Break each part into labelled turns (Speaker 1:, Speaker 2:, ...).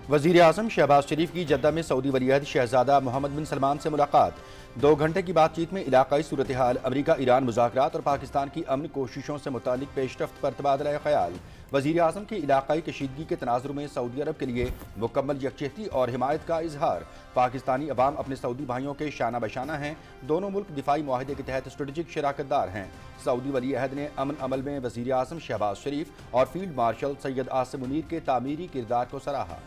Speaker 1: वज़ीर आज़म शहबाज शरीफ की जद्दा में सऊदी वलीअहद शहजादा मोहम्मद बिन सलमान से मुलाकात। 2 घंटे की बातचीत में इलाकाई सूरत हाल, अमरीका ईरान मुज़ाकरात और पाकिस्तान की अमन कोशिशों से मुतालिक पेशरफ्त पर तबादला ख्याल। वज़ीर आज़म की इलाकाई कशीदगी के तनाज़ुर में सऊदी अरब के लिए मुकम्मल यकजहती और हिमायत का इजहार। पाकिस्तानी अवाम अपने सऊदी भाइयों के शाना बशाना हैं। दोनों मुल्क दिफाई मुआहदे के तहत स्ट्रेटेजिक शराकतदार हैं। सऊदी वलीअहद ने अमन अमल में वज़ीर आज़म शहबाज शरीफ और फील्ड मार्शल सैयद आसिम मुनीर के तामीरी किरदार को सराहा।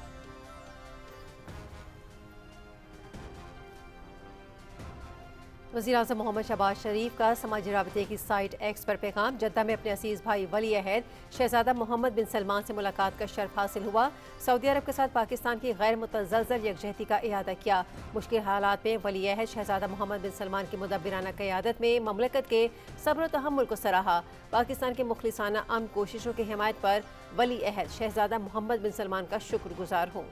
Speaker 2: वज़ीर-ए-आज़म मोहम्मद शहबाज शरीफ का समाजी राबते की साइट एक्स पर पैगाम। जद्दा में अपने असीज़ भाई वली-ए-अहद शहजादा मोहम्मद बिन सलमान से मुलाकात का शर्फ हासिल हुआ। सऊदी अरब के साथ पाकिस्तान की गैर मुतज़लज़ल यकजहती का इयादा किया। मुश्किल हालात में वली-ए-अहद शहजादा मोहम्मद बिन सलमान की मुदब्बिराना क़यादत में ममलकत के सब्र व तहम्मुल को सराहा। पाकिस्तान के मुखलिसाना अमन कोशिशों की हिमायत पर वली-ए-अहद शहजादा मोहम्मद बिन सलमान का शुक्रगुजार हूँ।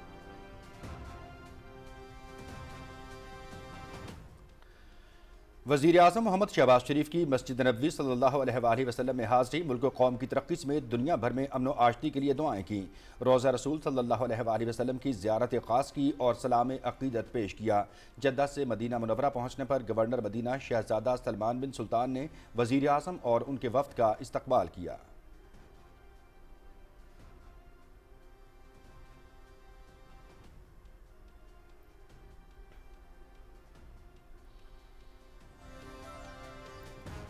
Speaker 1: वज़ीर आज़म मोहम्मद शहबाज शरीफ की मस्जिद नबवी सल्लल्लाहु अलैहि वसल्लम में हाज़री। मुल्क व कौम की तरक्की समेत दुनिया भर में अमन व आशती के लिए दुआएं की। रोज़ा रसूल सल्लल्लाहु अलैहि वसल्लम की ज़ियारत ख़ास की और सलाम अक़ीदत पेश किया। जद्दा से मदीना मुनव्वरा पहुँचने पर गवर्नर मदीना शहजादा सलमान बिन सुल्तान ने वज़ीर आज़म और उनके वफ़द का इस्तक़बाल किया।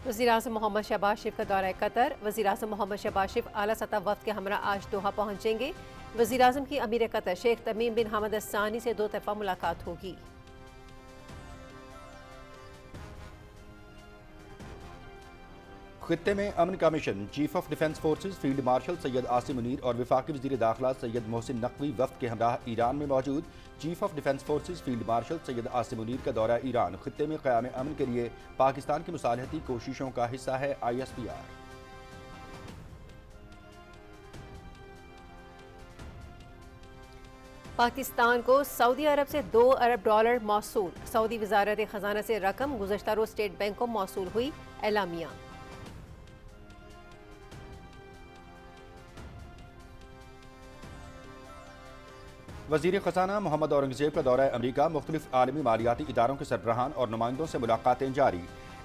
Speaker 2: वज़ीर-ए-आज़म मोहम्मद शहबाज शरीफ का दौरा कतर। वज़ीर-ए-आज़म मोहम्मद शहबाज शरीफ आला सतह वफ़द के हमरा आज दोहा पहुँचेंगे। वज़ीर-ए-आज़म की अमीर कतर शेख तमीम बिन हमद अल-सानी से 2 तरफ़ा मुलाकात होगी।
Speaker 1: खित्ते में अमन का mission. Chief of defence forces field marshal Syed Asim Munir और वफाकी वज़ीर दाखिला सैयद मोहसिन नकवी वफ़द के हमराह ईरान में मौजूद। Chief of defence forces field marshal Syed Asim Munir का दौरा ईरान खित्ते में क़याम अमन के लिए पाकिस्तान की मुसालहती कोशिशों का हिस्सा है। ISPR
Speaker 2: पाकिस्तान को सऊदी अरब से $2 अरब मौसूल। सऊदी वज़ारत ख़जाना से रकम गुज़श्ता रोज़ स्टेट बैंक को मौसूल हुई। एलामिया।
Speaker 1: वज़ीर ख़ज़ाना मोहम्मद औरंगज़ेब का दौरा अमरीका। मुख्तलिफ आलमी मालियाती इदारों के सरबराहान और नुमाइंदों से मुलाकातें जारी।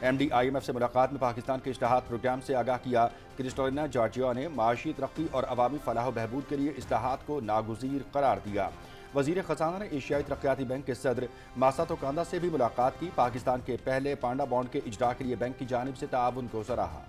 Speaker 1: MD IMF से मुलाकात में पाकिस्तान के इस्लाहात प्रोग्राम से आगाह किया। क्रिस्टोलिना जॉर्जिया ने माशी तरक्की और अवामी फलाह व बहबूद के लिए इस्लाहात को नागुज़ीर करार दिया। वज़ीर ख़ज़ाना ने एशियाई तरक्याती बैंक के सदर मासातो कांदा से भी मुलाकात की। पाकिस्तान के पहले पांडा बॉन्ड के इजरा के लिए बैंक की जानिब से ताउन को सराहा।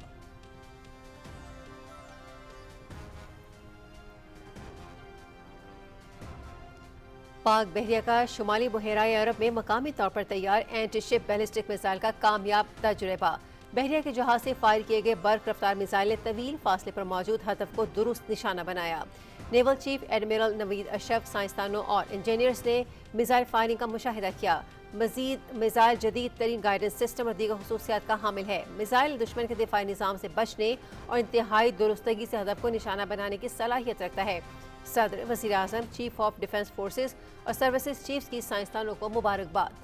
Speaker 2: पाक बहरिया का शुमाली बहराए अरब में मकामी तौर पर तैयार एंटी शिप बैलिस्टिक मिसाइल का कामयाब तजुर्बा। बहरिया के जहाज से फायर किए गए बर्क रफ्तार मिसाइल ने तवील फासले पर मौजूद हदफ को दुरुस्त निशाना बनाया। Naval chief admiral Naveed Ashraf, साइंसदानों और इंजीनियर्स ने मिसाइल फायरिंग का मुशाहिदा किया। मजीद मिसाइल जदीद तरीन गाइडेंस सिस्टम और दीगर खसूसियात का हामिल है। मिसाइल दुश्मन के दिफाई निज़ाम से बचने और इंतहाई दुरुस्तगी से हदफ को निशाना बनाने की सलाहियत रखता है। सदर, वज़ीर आज़म, चीफ ऑफ डिफेंस फोर्सेस और सर्विसेज चीफ्स की साइंसदानों को मुबारकबाद।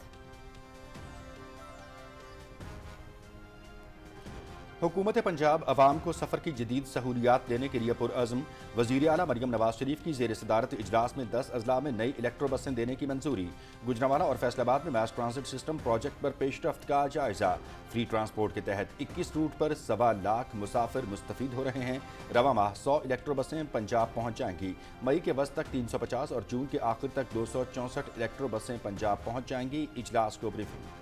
Speaker 1: हुकूमत पंजाब अवाम को सफ़र की जदीद सहूलियात देने के लिए पुरअज़्म। वज़ीर आला मरियम नवाज शरीफ की ज़ेर सदारत इजलास में 10 अजला में नई इलेक्ट्रो बसें देने की मंजूरी। गुजरांवाला और फैसलाबाद में मैस ट्रांसिट सिस्टम प्रोजेक्ट पर पेशरफ्त का जायजा। फ्री ट्रांसपोर्ट के तहत 21 रूट पर 1.25 लाख मुसाफिर मुस्तफ़ीद हो रहे हैं। रवा माह 100 इलेक्ट्रो बसें पंजाब पहुँच जाएंगी। मई के वस्त तक 350 और जून के आखिर तक 264 इलेक्ट्रो बसें पंजाब पहुँच जाएंगी। इजलास को ब्रीफिंग।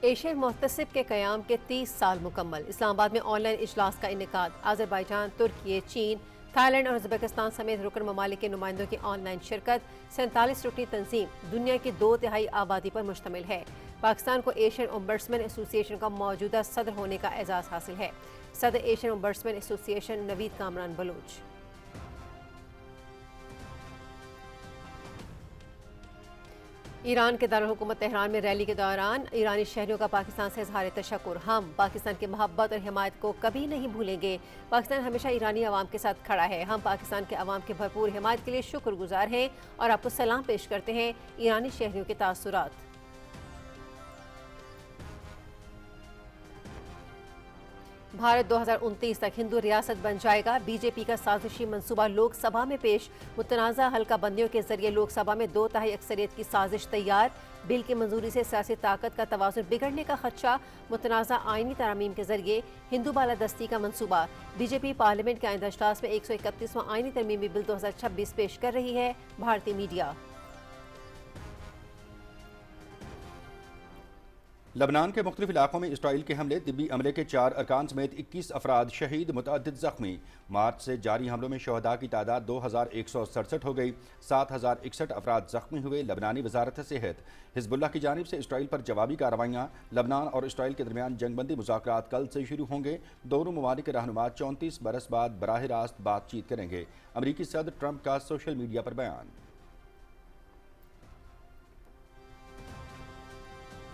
Speaker 2: एशियन मुहतसिब के क़याम के 30 साल मुकम्मल। इस्लामाबाद में ऑनलाइन इजलास का इनेकाद। आज़रबाईजान, तुर्की, चीन, थाईलैंड और उज़्बेकिस्तान समेत रुकन ममालिक के नुमाइंदों की ऑनलाइन शिरकत। 47 रुकनी तंजीम दुनिया की 2/3 आबादी पर मुश्तमिल है। पाकिस्तान को एशियन ओम्बड्समैन एसोसिएशन का मौजूदा सदर होने का एजाज़ हासिल है। सदर Asian ombudsman association Naveed Kamran Baloch. Iran के दारुल हुकूमत तेहरान में रैली के दौरान ईरानी शहरियों का पाकिस्तान से इजहार तशक्कुर। हम पाकिस्तान की मोहब्बत और हिमायत को कभी नहीं भूलेंगे। पाकिस्तान हमेशा ईरानी अवाम के साथ खड़ा है। हम पाकिस्तान के अवाम की भरपूर हिमायत के लिए शुक्रगुजार हैं और आपको सलाम पेश करते हैं। ईरानी शहरियों के तासुरात। भारत 2029 तक हिंदू रियासत बन जाएगा। बीजेपी का साजिशी मंसूबा लोकसभा में पेश। मुतनाज़ा हल्का बंदियों के जरिए लोकसभा में 2/3 अक्सरियत की साजिश तैयार। बिल की मंजूरी से सियासी ताकत का तवाज़ुन बिगड़ने का खदशा। मुतनाज़ा आईनी तरामीम के जरिए हिंदू बालादस्ती का मंसूबा। बीजेपी पार्लियामेंट के आइंदा इजलास में 131वां आईनी तरमीमी बिल 2026 पेश कर रही है। भारतीय मीडिया।
Speaker 1: लबनान के मुख्तलिफ इलाकों में इसराइल के हमले, तिब्बी अमले के 4 अरकान समेत 21 अफराद शहीद, मुतअद्दिद जख्मी। मार्च से जारी हमलों में शहदा की तादाद 2167 हो गई। 7061 अफराद जख्मी हुए। लबनानी वजारत सेहत। हिजबुल्लाह की जानिब से इसराइल पर जवाबी कार्रवाइयाँ। लबनान और इसराइल के दरमियान जंगबंदी मुज़ाकरात कल से शुरू होंगे। दोनों ममालिक के रहनुमा 34 बरस बाद बराह रास्त बातचीत करेंगे। अमरीकी सदर ट्रंप का सोशल मीडिया पर बयान।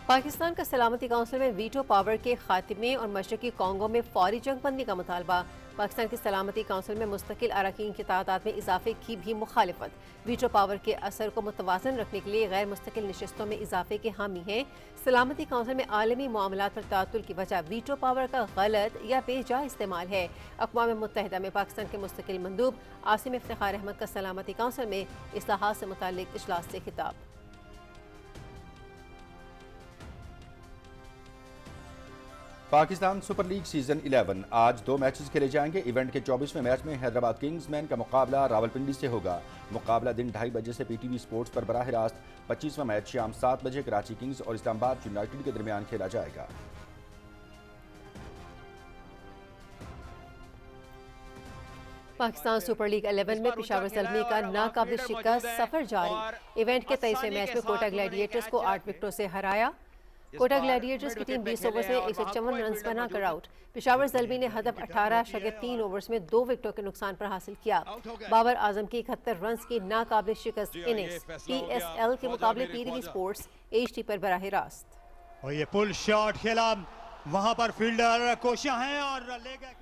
Speaker 2: पाकिस्तान का सलामती काउंसिल में वीटो पावर के खात्मे और मशरकी कांगो में फौरी जंगबंदी का मुतालबा। पाकिस्तान की सलामती काउंसिल में मुस्तकिल अरकान की तादाद में इजाफे की भी मुखालिफत। वीटो पावर के असर को मुतवाज़न रखने के लिए गैर मुस्तकिल नशिस्तों में इजाफे के हामी हैं। सलामती काउंसिल में आलमी मामलात पर तातुल की वजह वीटो पावर का गलत या बेजा इस्तेमाल है। अक़वाम मुत्तहिदा में पाकिस्तान के मुस्तकिल मंदूब आसिम इफ्तिखार अहमद का सलामती काउंसिल में इस्लाहात से मुताल्लिक इजलास से खिताब।
Speaker 1: पाकिस्तान सुपर लीग सीजन 11 आज 2 मैचेस खेले जाएंगे। इवेंट के 24वें मैच में हैदराबाद किंग्समैन का मुकाबला रावलपिंडी से होगा। मुकाबला दिन 2:30 बजे से पीटीवी स्पोर्ट्स पर बराह रास्त। 25वां मैच शाम 7 बजे कराची किंग्स और इस्लामाबाद यूनाइटेड के दरमियान खेला जाएगा।
Speaker 2: पाकिस्तान सुपर लीग 11 में पेशावर ज़ल्मी का नाकाबिल शिकस्त सफर जारी। इवेंट के 23वें मैच में कोटा ग्लैडिएटर्स को 8 विकेटों से हराया। कोटा ग्लैडिएटर्स की टीम 20 ओवर्स में 154 रन बनाकर आउट। पेशावर ज़ल्मी ने हदफ 18.3 ओवर्स में 2 विकेटों के नुकसान पर हासिल किया। बाबर आजम की 71 रन की नाकाबिल शिकस्त इनिंग्स। PSL के मुकाबले पीटीवी स्पोर्ट्स HD पर बराह रास्त।
Speaker 3: और ये पुल शॉट खेला, वहां पर फील्डर कोशियां हैं और ले गए।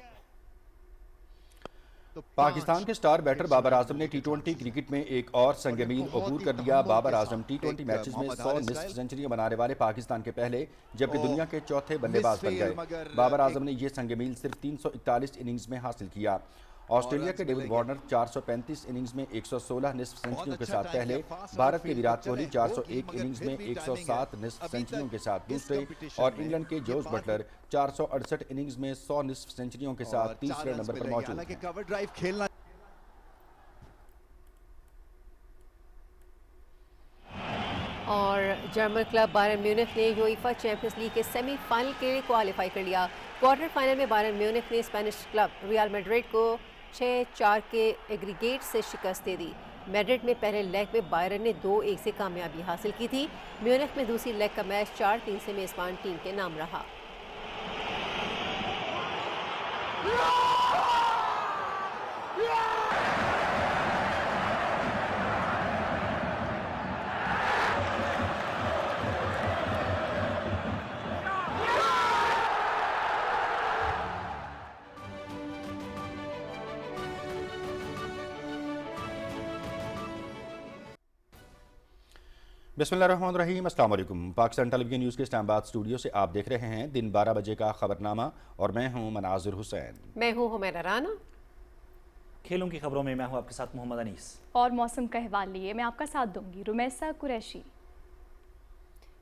Speaker 1: पाकिस्तान के स्टार बैटर बाबर आजम ने T20 क्रिकेट में एक और संगमील अबूर कर लिया। बाबर आजम T20 मैचेस में 100 निस्फ सेंचुरियां बनाने वाले पाकिस्तान के पहले जबकि दुनिया के चौथे बल्लेबाज बन गए। बाबर आजम ने यह संगमील सिर्फ 341 इनिंग्स में हासिल किया। ऑस्ट्रेलिया के डेविड वार्नर 435 इनिंग्स में 116 निस्फ सेंचुरियों के साथ पहले। भारत के विराट कोहली 401 इनिंग्स में 107 निस्फ सेंचुरियों के साथ दूसरे और इंग्लैंड के जोस बटलर 468 इनिंग्स में 100 निस्फ सेंचुरियों के साथ तीसरे नंबर पर मौजूद हैं।
Speaker 2: और जर्मन क्लब बायरन म्यूनिख ने यूएफा चैंपियंस लीग के सेमीफाइनल के लिए क्वालिफाई कर लिया। क्वार्टर फाइनल में बायरन म्यूनिख ने स्पेनिश क्लब रियल मैड्रिड को 6-4 के एग्रीगेट से शिकस्त दे दी। मैड्रिड में पहले लेग में बायरन ने 2-1 से कामयाबी हासिल की थी। म्यूनिख में दूसरी लेग का मैच 4-3 से मेजबान टीम के नाम रहा।
Speaker 1: बिस्मिल्लाहिर्रहमानिर्रहीम, अस्सलाम वालेकुम। पाकिस्तान टेलीविजन न्यूज़ के इस्लामाबाद स्टूडियो से आप देख रहे हैं दिन 12 बजे का खबरनामा और मैं हूं मनाजिर हुसैन।
Speaker 2: मैं हूं हुमैरा राना।
Speaker 4: खेलों की खबरों में मैं हूं आपके साथ मोहम्मद अनीस।
Speaker 5: और मौसम का अहवाल लिए मैं आपका साथ दूंगी रुमैसा कुरैशी।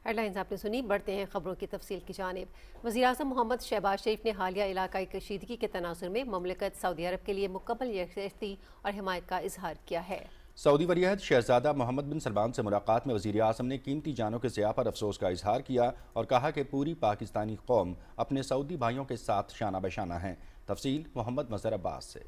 Speaker 2: हेडलाइंस आपने सुनी, बढ़ते हैं खबरों की तफसील की जानिब। वज़ीर-ए-आज़म मोहम्मद शहबाज शरीफ ने हालिया इलाकाई कशीदगी के तनाजुर में ममलकत सऊदी अरब के लिए मुकम्मल यकजहती और हिमायत का इजहार किया है।
Speaker 1: सऊदी वलीअहद शहजादा मोहम्मद बिन सलमान से मुलाकात में वज़ीर आज़म ने कीमती जानों के ज़िया पर अफसोस का इजहार किया और कहा कि पूरी पाकिस्तानी कौम अपने सऊदी भाइयों के साथ शाना बशाना है। तफसील मोहम्मद मज़हर अब्बास से।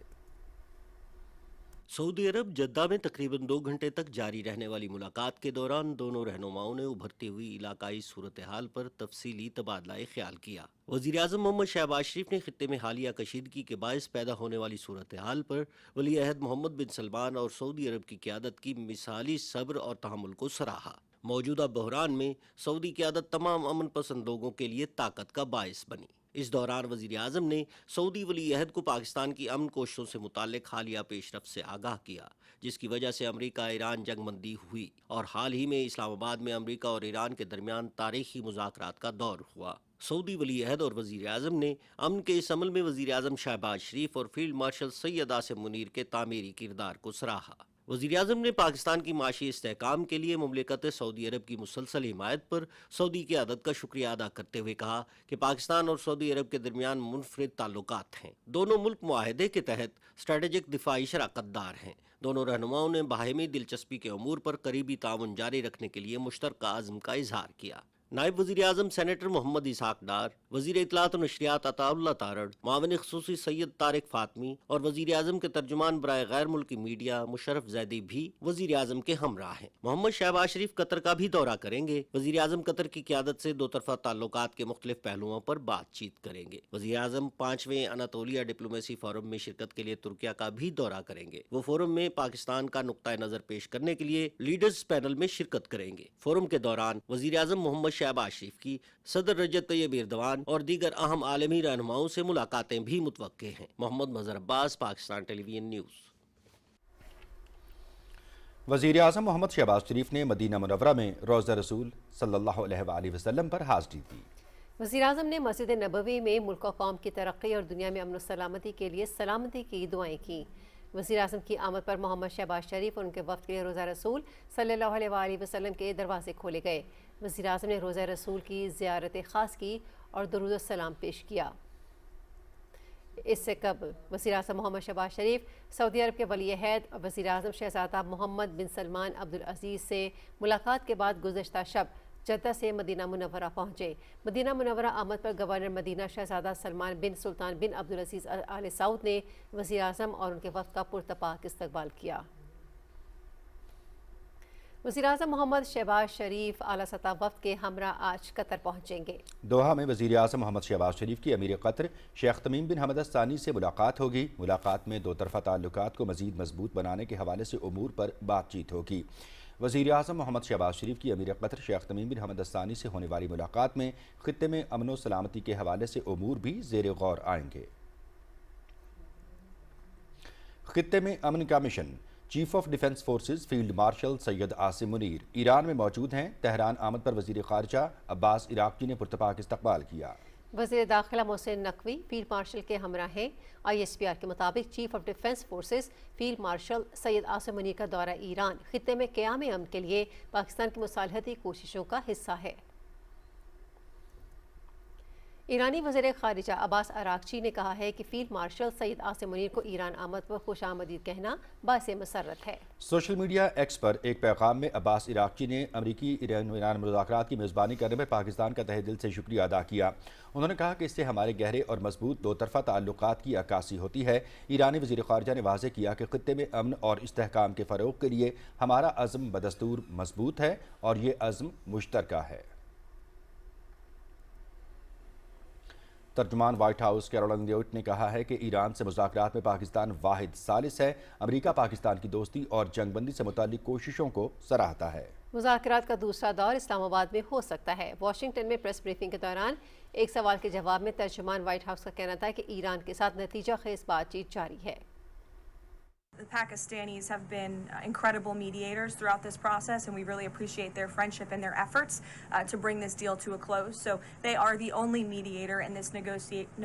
Speaker 6: सऊदी अरब जद्दा में तकरीबन 2 घंटे तक जारी रहने वाली मुलाकात के दौरान दोनों रहनुमाओं ने उभरती हुई इलाकाई सूरत हाल पर तफसीली तबादला ख्याल किया। वज़ीर आज़म मोहम्मद शहबाज शरीफ ने खित्ते में हालिया कशीदगी के बायस पैदा होने वाली सूरत हाल पर वली अहद मोहम्मद बिन सलमान और सऊदी अरब की क़यादत की मिसाली सब्र और तहम्मुल को सराहा। मौजूदा बहरान में सऊदी क़यादत तमाम अमन पसंद लोगों के लिए ताकत का बायस बनी। اس دوران وزیر اعظم نے سعودی ولی عہد کو پاکستان کی امن کوششوں سے متعلق حالیہ پیش رفت سے آگاہ کیا، جس کی وجہ سے امریکہ ایران جنگ بندی ہوئی اور حال ہی میں اسلام آباد میں امریکہ اور ایران کے درمیان تاریخی مذاکرات کا دور ہوا۔ سعودی ولی عہد اور وزیر اعظم نے امن کے اس عمل میں وزیر اعظم شہباز شریف اور فیلڈ مارشل سید عاصم منیر کے تعمیری کردار کو سراہا۔ وزیر اعظم نے پاکستان کی معاشی استحکام کے لیے مملکت سعودی عرب کی مسلسل حمایت پر سعودی قیادت کا شکریہ ادا کرتے ہوئے کہا کہ پاکستان اور سعودی عرب کے درمیان منفرد تعلقات ہیں۔ دونوں ملک معاہدے کے تحت اسٹریٹجک دفاعی شراکت دار ہیں۔ دونوں رہنماؤں نے باہمی دلچسپی کے امور پر قریبی تعاون جاری رکھنے کے لیے مشترکہ عزم کا اظہار کیا۔ نائب وزیر اعظم سینیٹر محمد اسحاق ڈار، وزیر اطلاعات و نشریات عطا اللہ تارڑ، معاون خصوصی سید طارق فاطمی اور وزیر اعظم کے ترجمان برائے غیر ملکی میڈیا مشرف زیدی بھی وزیر اعظم کے ہمراہ ہیں۔ محمد شہباز شریف قطر کا بھی دورہ کریں گے۔ وزیر اعظم قطر کی قیادت سے دو طرفہ تعلقات کے مختلف پہلوؤں پر بات چیت کریں گے۔ وزیر اعظم 5ویں اناتولیا ڈپلومیسی فورم میں شرکت کے لیے ترکیہ کا بھی دورہ کریں گے۔ وہ فورم میں پاکستان کا نقطہ نظر پیش کرنے کے لیے لیڈرز پینل میں شرکت کریں گے۔ فورم کے دوران وزیر اعظم محمد شہباز شریف کی صدر رجب طیب ایردوان اور دیگر اہم عالمی رہنماؤں سے ملاقاتیں بھی متوقع ہیں۔ محمد مظہر عباس، پاکستان ٹیلی ویژن نیوز۔
Speaker 1: وزیر اعظم محمد شہباز شریف نے مدینہ منورہ میں روضہ رسول صلی اللہ علیہ وآلہ وسلم پر حاضری دی۔
Speaker 2: وزیر اعظم نے مسجد نبوی میں ملک و قوم کی ترقی اور دنیا میں امن و سلامتی کے لیے سلامتی کی دعائیں کی۔ وزیر اعظم کی آمد پر محمد شہباز شریف اور ان کے وفد کے لیے روضہ رسول صلی اللہ علیہ وآلہ وسلم کے دروازے کھولے گئے۔ وزیر اعظم نے روضہ رسول کی زیارت خاص کی اور درود و سلام پیش کیا۔ اس سے قبل وزیر اعظم محمد شہباز شریف سعودی عرب کے ولی عہد اور وزیر اعظم شہزادہ محمد بن سلمان عبدالعزیز سے ملاقات کے بعد گزشتہ شب جدہ سے مدینہ منورہ پہنچے۔ مدینہ منورہ آمد پر گورنر مدینہ شہزادہ سلمان بن سلطان بن عبدالعزیز آل سعود نے وزیر اعظم اور ان کے وفد کا پرتپاک استقبال کیا۔ وزیر اعظم محمد شہباز شریف اعلیٰ سطح وفد کے ہمراہ آج قطر پہنچیں گے۔
Speaker 1: دوحہ میں وزیر اعظم محمد شہباز شریف کی امیر قطر شیخ تمیم بن حمد الثانی سے ملاقات ہوگی۔ ملاقات میں دو طرفہ تعلقات کو مزید مضبوط بنانے کے حوالے سے امور پر بات چیت ہوگی۔ وزیر اعظم محمد شہباز شریف کی امیر قطر شیخ تمیم بن حمد الثانی سے ہونے والی ملاقات میں خطے میں امن و سلامتی کے حوالے سے امور بھی زیر غور آئیں گے۔ خطے میں امن کا مشن، chief of defence forces field marshal Syed Asim Munir Iran میں موجود ہیں۔ تہران آمد پر وزیر خارجہ عباس عراقچی نے پرتپاک استقبال کیا۔
Speaker 2: وزیر داخلہ Mohsin Naqvi field marshal K ہمراہ ہیں۔ ISPR کے مطابق chief of defence forces field marshal Syed Asim Munir کا دورہ ایران خطے میں قیام امن کے لیے پاکستان کی مصالحتی کوششوں کا حصہ ہے۔ ایرانی وزیر خارجہ عباس عراقچی نے کہا ہے کہ فیلڈ مارشل سید عاصم منیر کو ایران آمد پر خوش آمدید کہنا باعث مسرت ہے۔
Speaker 1: سوشل میڈیا ایکس پر ایک پیغام میں عباس عراقچی نے امریکی ایران مذاکرات کی میزبانی کرنے میں پاکستان کا تہہ دل سے شکریہ ادا کیا۔ انہوں نے کہا کہ اس سے ہمارے گہرے اور مضبوط دو طرفہ تعلقات کی عکاسی ہوتی ہے۔ ایرانی وزیر خارجہ نے واضح کیا کہ خطے میں امن اور استحکام کے فروغ کے لیے ہمارا عزم بدستور مضبوط ہے اور یہ عزم مشترکہ ہے۔ ترجمان وائٹ ہاؤس کیرولن لیوٹ نے کہا ہے کہ ایران سے مذاکرات میں پاکستان واحد ثالث ہے۔ امریکہ پاکستان کی دوستی اور جنگ بندی سے متعلق کوششوں کو سراہتا ہے۔
Speaker 2: مذاکرات کا دوسرا دور اسلام آباد میں ہو سکتا ہے۔ واشنگٹن میں پریس بریفنگ کے دوران ایک سوال کے جواب میں ترجمان وائٹ ہاؤس کا کہنا تھا کہ ایران کے ساتھ نتیجہ خیز بات چیت جاری ہے۔
Speaker 7: The Pakistanis have been incredible mediators throughout this process, and we really appreciate their friendship and their efforts to bring this deal to a close. So they are the only mediator in this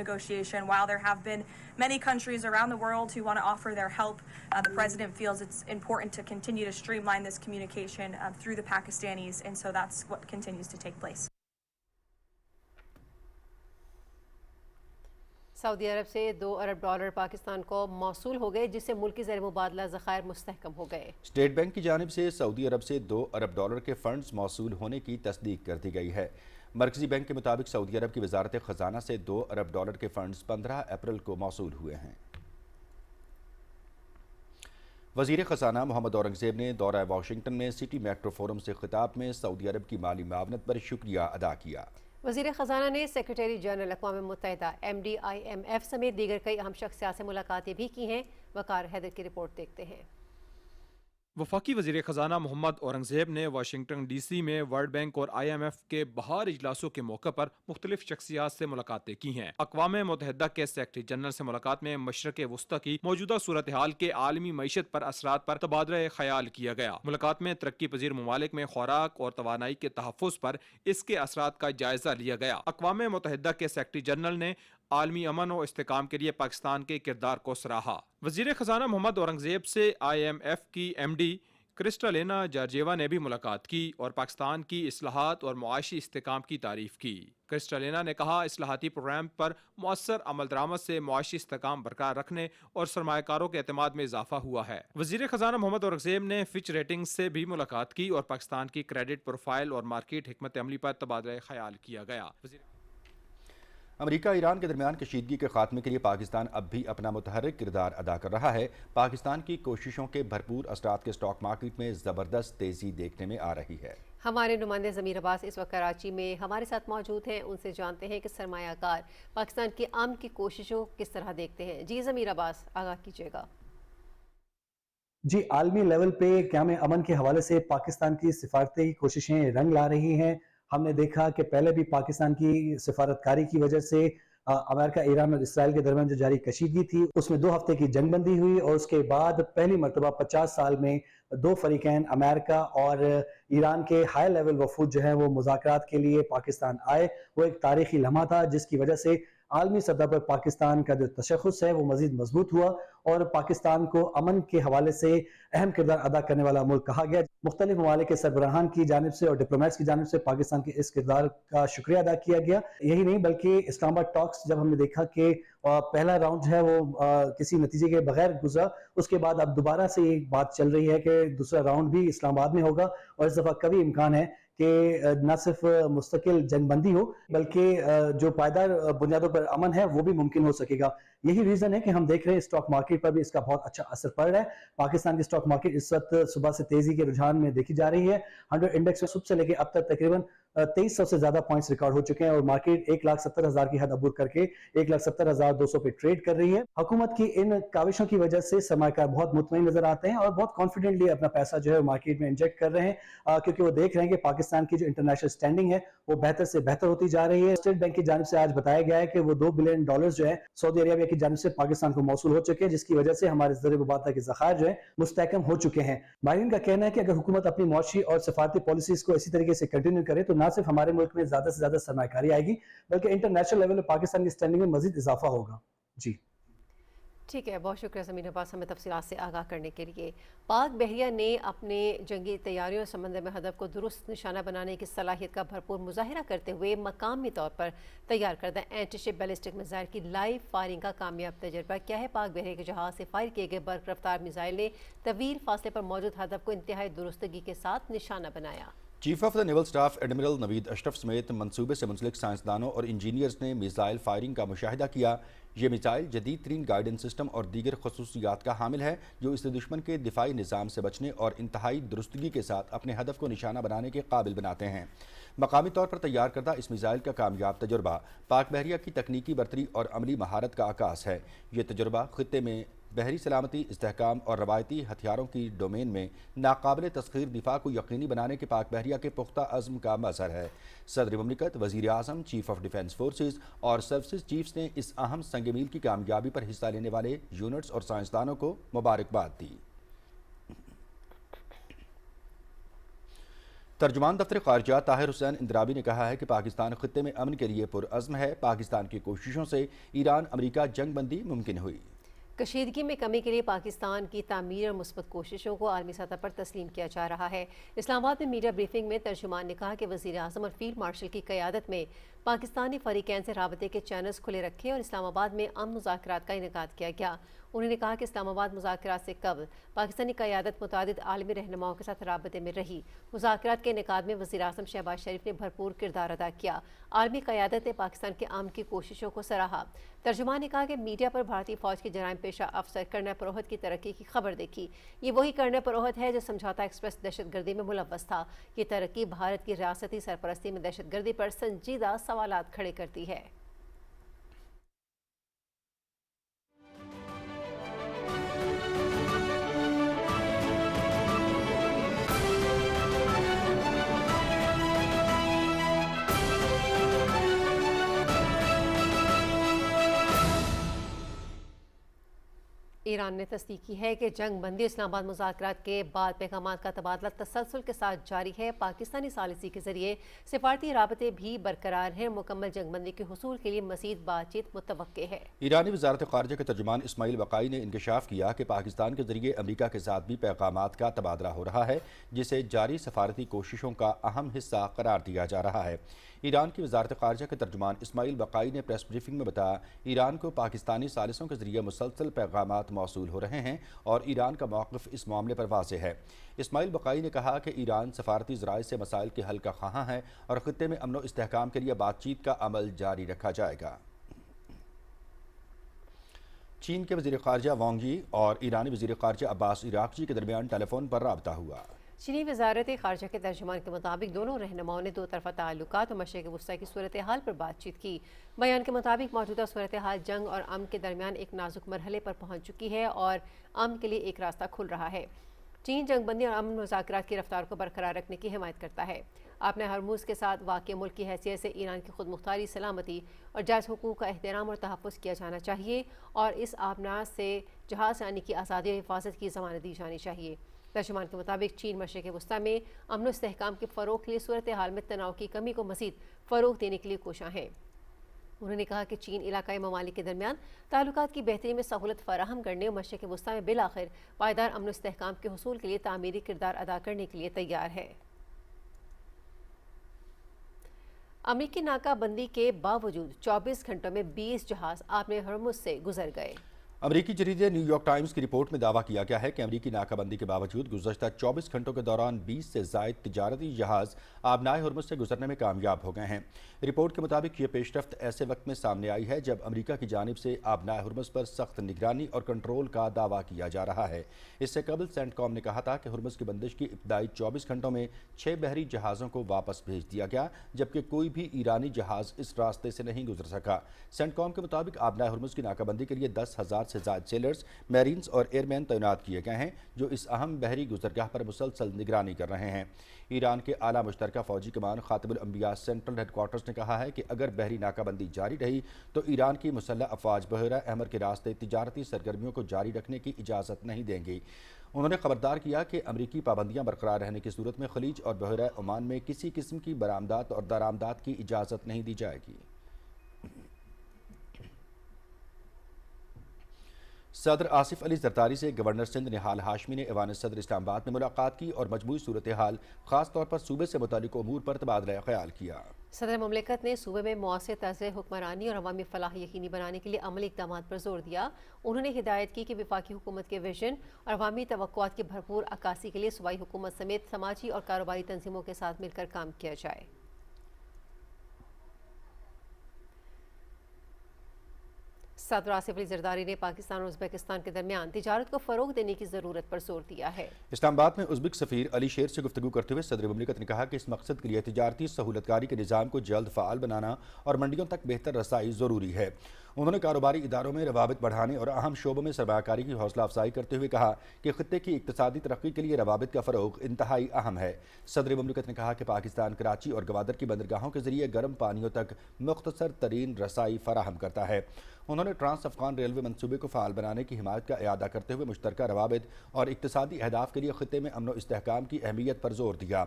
Speaker 7: negotiation. While there have been many countries around the world who want to offer their help, the President feels it's important to continue to streamline this communication through the Pakistanis, and so that's what continues to take place.
Speaker 2: سعودی عرب سے $2 ارب پاکستان کو موصول ہو گئے، جس سے ملکی زر مبادلہ ذخائر مستحکم ہو گئے۔
Speaker 1: اسٹیٹ بینک کی جانب سے سعودی عرب سے $2 ارب کے فنڈز موصول ہونے کی تصدیق کر دی گئی ہے۔ مرکزی بینک کے مطابق سعودی عرب کی وزارت خزانہ سے $2 ارب کے فنڈز 15 اپریل کو موصول ہوئے ہیں۔ وزیر خزانہ محمد اورنگزیب نے دورہ واشنگٹن میں سٹی میٹرو فورم سے خطاب میں سعودی عرب کی مالی معاونت پر شکریہ ادا کیا۔
Speaker 2: وزیر خزانہ نے سیکریٹری جنرل اقوام متحدہ MD IMF سمیت دیگر کئی اہم شخصیات سے ملاقاتیں بھی کی ہیں۔ وقار حیدر کی رپورٹ دیکھتے ہیں۔
Speaker 8: वफाकी वज़ीर ख़जाना मोहम्मद औरंगज़ेब ने वाशिंगटन DC में वर्ल्ड बैंक और IMF के बहार इजलासों के मौके पर मुख्तलिफ शख्सियात से मुलाकातें की हैं। अक़वाम मुत्तहिदा के सेक्रेटरी जनरल से मुलाकात में मशरक़ वस्ता की मौजूदा सूरत हाल के आलमी मईशत पर असरात पर तबादला ख्याल किया गया। मुलाकात में तरक्की पजीर ममालिक में खुराक और तवानाई के तहफ़्फ़ुज़ पर इसके असरात का जायजा लिया गया। अक़वाम मुत्तहिदा के सेक्रेटरी जनरल ने आलमी अमन और इस्तेकाम के लिए पाकिस्तान के किरदार को सराहा। वज़ीर ख़जाना मोहम्मद औरंगज़ेब से IMF की MD क्रिस्टालिना जॉर्जिएवा ने भी मुलाकात की और पाकिस्तान की इस्लाहात और मुआशी इस्तेकाम की तारीफ की। क्रिस्टालिना ने कहा, इस्लाहाती प्रोग्राम पर मौसर अमल दरामद से मुआशी इस्तेकाम बरकरार रखने और सरमायाकारों के एतमाद में इजाफा हुआ है। वज़ीर ख़जाना मोहम्मद औरंगज़ेब ने फिच रेटिंग्स से भी मुलाकात की और पाकिस्तान की क्रेडिट प्रोफाइल और मार्केट हिकमत अमली पर तबादला ख्याल किया गया।
Speaker 1: अमेरिका ईरान के दरमियान कशीदगी के खात्मे के लिए पाकिस्तान अब भी अपना मुतहर्रिक किरदार अदा कर रहा है। पाकिस्तान की कोशिशों के भरपूर असरात के स्टॉक मार्केट में ज़बरदस्त तेज़ी देखने में आ रही है।
Speaker 2: हमारे नुमाइंदे ज़मीर अब्बास इस वक्त कराची में हमारे साथ मौजूद हैं। उनसे जानते हैं कि सरमायाकार पाकिस्तान की अमन की कोशिशों किस तरह देखते हैं। जी ज़मीर अब्बास, आगाह कीजिएगा।
Speaker 9: जी, आलमी लेवल पे क़याम अमन के हवाले से पाकिस्तान की सिफारती कोशिशें रंग ला रही हैं। हमने देखा कि पहले भी पाकिस्तान की सिफारतकारी की वजह से अमेरिका, ईरान और इसराइल के दरमियान जो जारी कशीदगी थी उसमें 2 हफ्ते की जंगबंदी हुई और उसके बाद पहली मरतबा 50 साल में 2 फरीकैन अमेरिका और ईरान के हाई लेवल वफूद जो है वो मुज़ाकरात के लिए पाकिस्तान आए। वो एक तारीखी लम्हा था जिसकी वजह से आलमी सतह पर पाकिस्तान का जो तशख़्ख़ुस है वो मज़ीद मजबूत हुआ और पाकिस्तान को अमन के हवाले से अहम किरदार अदा करने वाला मुल्क कहा गया। मुख्तलिफ ममालिक के सरबराहान की जानिब से और डिप्लोमेट्स की जानिब से पाकिस्तान के इस किरदार का शुक्रिया अदा किया गया। यही नहीं बल्कि इस्लामाबाद टॉक्स जब हमने देखा कि पहला राउंड है वो किसी नतीजे के बगैर गुजरा, उसके बाद अब दोबारा से ये बात चल रही है कि दूसरा राउंड भी इस्लामाबाद में होगा और इस दफ़ा कभी इम्कान है कि न सिर्फ मुस्तकिल जंगबंदी हो बल्कि जो पायदार बुनियादों पर अमन है वो भी मुमकिन हो सकेगा। यही रीज़न है कि हम देख रहे हैं स्टॉक मार्केट पर भी इसका बहुत अच्छा असर पड़ रहा है। पाकिस्तान की स्टॉक मार्केट इस वक्त सुबह से तेजी के रुझान में देखी जा रही है। 100 इंडेक्स में सुबह से लेकर अब तक तकरीबन 2300 से ज्यादा पॉइंट्स रिकॉर्ड हो चुके हैं और मार्केट 1,70,000 की हद अबूर करके 1,70,200 पे ट्रेड कर रही है। हुकूमत की इन काविशों की वजह से सरमायाकार बहुत मुतमईन नजर आते हैं और बहुत कॉन्फिडेंटली अपना पैसा जो है मार्केट में इंजेक्ट कर रहे हैं, क्योंकि वो देख रहे हैं कि पाकिस्तान की जो इंटरनेशनल स्टैंडिंग है वो बेहतर से बेहतर होती जा रही है। स्टेट बैंक की जानिब से आज बताया गया है कि वो $2 बिलियन जो है सऊदी अरेबिया की जानिब से पाकिस्तान को मौसूल हो चुके हैं, जिसकी वजह से हमारे ज़र मुबादला के ज़खायर जो है मुस्तहकम हो चुके हैं। माहिरीन का कहना है कि अगर हुकूमत अपनी मौशी और सफारती पॉलिसीज को इसी तरीके से कंटिन्यू करे तो ना सिर्फ हमारे मुल्क में ज्यादा से ज्यादा सरमायाकारी आएगी बल्कि इंटरनेशनल लेवल पर पाकिस्तान की स्टैंडिंग में मजीद इजाफा होगा। जी
Speaker 2: ठीक है, बहुत शुक्रिया ज़मीन अब्बास हमें तफसीलात से आगाह करने के लिए। पाक बहरिया ने अपने जंगी तैयारियों समंदर में हदफ को दुरुस्त निशाना बनाने की सलाहियत का भरपूर मुजाहिरा करते हुए मकामी तौर पर तैयार करदा एंटीशिप बैलिस्टिक मिसाइल की लाइव फायरिंग का कामयाब तजर्बा क्या है। पाक बहरिया के जहाज से फायर किए गए बर्क रफ्तार मिसाइल ने तवील फासले पर मौजूद हदफ को इंतहाई दुरुस्तगी के साथ निशाना बनाया।
Speaker 1: Chief of the naval staff admiral Naveed Ashraf समेत मंसूबे से मुंसलिक साइंसदानों और इंजीनियर्स ने मिसाइल फायरिंग का मुशाहिदा किया। ये मिसाइल जदीद तरीन गाइडेंस सिस्टम और दीगर खसूसियात का हामिल है जो इसे दुश्मन के दिफाई निज़ाम से बचने और इंतहाई दुरुस्तगी के साथ अपने हदफ को निशाना बनाने के काबिल बनाते हैं। मकामी तौर पर तैयार करदा इस मिसाइल का कामयाब तजुर्बा पाक बहरिया की तकनीकी बरतरी और अमली महारत का आकाश है। ये तजुर्बा खित्ते में बहरी सलामती, इस्तेहकाम और रवायती हथियारों की डोमेन में नाकाबिल तस्खीर दिफा को यकीनी बनाने के पाक बहरिया के पुख्ता अज़्म का मज़हर है। सदर मुमलिकत, वज़ीर आज़म, चीफ ऑफ डिफेंस फोर्सेज और सर्विसेज चीफ्स ने इस अहम संग मील की कामयाबी पर हिस्सा लेने वाले यूनिट्स और साइंसदानों को मुबारकबाद दी। तर्जुमान दफ्तर ख़ारिजा ताहिर हुसैन इंदिराबी ने कहा है कि पाकिस्तान खित्ते में अमन के लिए पुरअज़्म है। पाकिस्तान की कोशिशों से ईरान अमरीका जंग बंदी मुमकिन हुई।
Speaker 2: कशीदगी में कमी के लिए पाकिस्तान की तामीर और मुस्बत कोशिशों को आलमी सतह पर तस्लीम किया जा रहा है। इस्लामाबाद में मीडिया ब्रीफिंग में तर्जुमान ने कहा कि वज़ीर आज़म और फील्ड मार्शल की क़यादत में पाकिस्तानी फ़रीक़ैन से राबते के चैनल्स खुले रखे और इस्लामाबाद में अमन मुज़ाकरात का इनेकाद किया गया। उन्होंने कहा कि इस्लामाबाद मुज़ाकरात से कबल पाकिस्तानी क़यादत मुतादिद आलमी रहनुमाओं के साथ राबते में रही। मुज़ाकरात के इनेकाद में वज़ीर आज़म शहबाज शरीफ ने भरपूर किरदार अदा किया। आलमी क़यादत ने पाकिस्तान के अमन की कोशिशों को सराहा। तर्जुमान ने कहा कि मीडिया पर भारतीय फ़ौज के जराइम पेशा अफसर कर्नल परोहत की तरक्की की खबर देखी। ये वही कर्नल परोहत है जो समझौता एक्सप्रेस दहशतगर्दी में मुलव्वस था। ये तरक्की भारत की रियासती सरपरस्ती में दहशतगर्दी पर संजीदा सवालात खड़े करती है। ایران نے تصدیق کی ہے کہ جنگ بندی اسلام آباد مذاکرات کے بعد پیغامات کا تبادلہ تسلسل کے ساتھ جاری ہے۔ پاکستانی ثالثی کے ذریعے سفارتی رابطے بھی برقرار ہیں۔ مکمل جنگ بندی کے حصول کے لیے مزید بات چیت متوقع ہے۔
Speaker 1: ایرانی وزارت خارجہ کے ترجمان اسماعیل بقائی نے انکشاف کیا کہ پاکستان کے ذریعے امریکہ کے ساتھ بھی پیغامات کا تبادلہ ہو رہا ہے، جسے جاری سفارتی کوششوں کا اہم حصہ قرار دیا جا رہا ہے۔ ایران کی وزارت خارجہ کے ترجمان اسماعیل بقائی نے پریس بریفنگ میں بتایا، ایران کو پاکستانی ثالثوں کے ذریعے مسلسل پیغامات موصول ہو رہے ہیں اور ایران کا موقف اس معاملے پر واضح ہے۔ اسماعیل بقائی نے کہا کہ ایران سفارتی ذرائع سے مسائل کے حل کا خواہاں ہے اور خطے میں امن و استحکام کے لیے بات چیت کا عمل جاری رکھا جائے گا۔ چین کے وزیر خارجہ وانگ یی اور ایرانی وزیر خارجہ عباس عراقچی کے درمیان ٹیلی فون پر رابطہ ہوا۔
Speaker 2: چینی وزارت خارجہ کے ترجمان کے مطابق دونوں رہنماؤں نے دو طرفہ تعلقات اور مشرق وسطیٰ کی صورتحال پر بات چیت کی۔ بیان کے مطابق موجودہ صورتحال جنگ اور امن کے درمیان ایک نازک مرحلے پر پہنچ چکی ہے اور امن کے لیے ایک راستہ کھل رہا ہے۔ چین جنگ بندی اور امن مذاکرات کی رفتار کو برقرار رکھنے کی حمایت کرتا ہے۔ اپنے ہرموز کے ساتھ واقع ملک کی حیثیت سے ایران کی خود مختاری، سلامتی اور جائز حقوق کا احترام اور تحفظ کیا جانا چاہیے اور اس آبنا سے جہاز رانی کی آزادی اور حفاظت کی ضمانت دی جانی چاہیے۔ ترجمان کے مطابق چین مشرق وسطیٰ میں امن و استحکام کے فروغ کے لیے صورتحال میں تناؤ کی کمی کو مزید فروغ دینے کے لیے کوشاں ہیں۔ انہوں نے کہا کہ چین علاقائی ممالک کے درمیان تعلقات کی بہتری میں سہولت فراہم کرنے اور مشرق وسطیٰ میں بالآخر پائیدار امن و استحکام کے حصول کے لیے تعمیری کردار ادا کرنے کے لیے تیار ہے۔ امریکی ناکہ بندی کے باوجود 24 گھنٹوں میں 20 جہاز آبِ ہرمز سے گزر گئے۔
Speaker 1: امریکی جریدے نیو یارک ٹائمز کی رپورٹ میں دعویٰ کیا گیا ہے کہ امریکی ناکہ بندی کے باوجود گزشتہ 24 گھنٹوں کے دوران 20 سے زائد تجارتی جہاز آبنائے ہرمز سے گزرنے میں کامیاب ہو گئے ہیں۔ رپورٹ کے مطابق یہ پیش رفت ایسے وقت میں سامنے آئی ہے جب امریکہ کی جانب سے آبنائے ہرمز پر سخت نگرانی اور کنٹرول کا دعویٰ کیا جا رہا ہے۔ اس سے قبل سینٹ کام نے کہا تھا کہ ہرمز کی بندش کی ابتدائی 24 گھنٹوں میں 6 بحری جہازوں کو واپس بھیج دیا گیا، جبکہ کوئی بھی ایرانی جہاز اس راستے سے نہیں گزر سکا۔ سینٹ کام کے مطابق آبنائے ہرمز کی ناکہ بندی کے لیے 10,000 سے زائد سیلرز، میرینز اور ایئر مین تعینات کیے گئے ہیں جو اس اہم بحری گزرگاہ پر مسلسل نگرانی کر رہے ہیں۔ ایران کے اعلیٰ مشترکہ فوجی کمان خاتم الانبیاء سینٹرل ہیڈ کوارٹرز نے کہا ہے کہ اگر بحری ناکہ بندی جاری رہی تو ایران کی مسلح افواج بحیرہ احمر کے راستے تجارتی سرگرمیوں کو جاری رکھنے کی اجازت نہیں دیں گی۔ انہوں نے خبردار کیا کہ امریکی پابندیاں برقرار رہنے کی صورت میں خلیج اور بحیرہ عمان میں کسی قسم کی برآمدات اور درآمدات کی اجازت نہیں دی جائے گی۔ صدر آصف علی زرداری سے گورنر سندھ نہال ہاشمی نے ایوان صدر اسلام آباد میں ملاقات کی اور مجموعی صورتحال خاص طور پر صوبے سے متعلق امور پر تبادلہ خیال کیا۔
Speaker 2: صدر مملکت نے صوبے میں مؤثر طرز حکمرانی اور عوامی فلاح یقینی بنانے کے لیے عملی اقدامات پر زور دیا۔ انہوں نے ہدایت کی کہ وفاقی حکومت کے ویژن اور عوامی توقعات کی بھرپور عکاسی کے لیے صوبائی حکومت سمیت سماجی اور کاروباری تنظیموں کے ساتھ مل کر کام کیا جائے۔ صدر آصف علی زرداری نے پاکستان اور ازبکستان کے درمیان تجارت کو فروغ دینے کی ضرورت پر زور دیا ہے۔ اسلام
Speaker 1: آباد میں ازبک سفیر علی شیر سے گفتگو کرتے ہوئے صدر مملکت نے کہا کہ اس مقصد کے لیے تجارتی سہولت کاری کے نظام کو جلد فعال بنانا اور منڈیوں تک بہتر رسائی ضروری ہے۔ انہوں نے کاروباری اداروں میں روابط بڑھانے اور اہم شعبوں میں سرمایہ کاری کی حوصلہ افزائی کرتے ہوئے کہا کہ خطے کی اقتصادی ترقی کے لیے روابط کا فروغ انتہائی اہم ہے۔ صدر مملکت نے کہا کہ پاکستان کراچی اور گوادر کی بندرگاہوں کے ذریعے گرم پانیوں تک مختصر ترین رسائی فراہم کرتا ہے۔ انہوں نے ٹرانس افغان ریلوے منصوبے کو فعال بنانے کی حمایت کا اعادہ کرتے ہوئے مشترکہ روابط اور اقتصادی اہداف کے لیے خطے میں امن و استحکام کی اہمیت پر زور دیا۔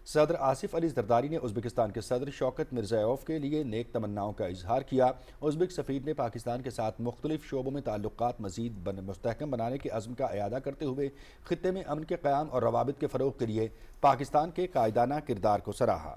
Speaker 1: صدر آصف علی زرداری نے ازبکستان کے صدر شوکت مرزایوف کے لیے نیک تمناؤں کا اظہار کیا۔ ازبک سفیر نے پاکستان کے ساتھ مختلف شعبوں میں تعلقات مزید مستحکم بنانے کے عزم کا اعادہ کرتے ہوئے خطے میں امن کے قیام اور روابط کے فروغ کے لیے پاکستان کے قائدانہ کردار کو سراہا۔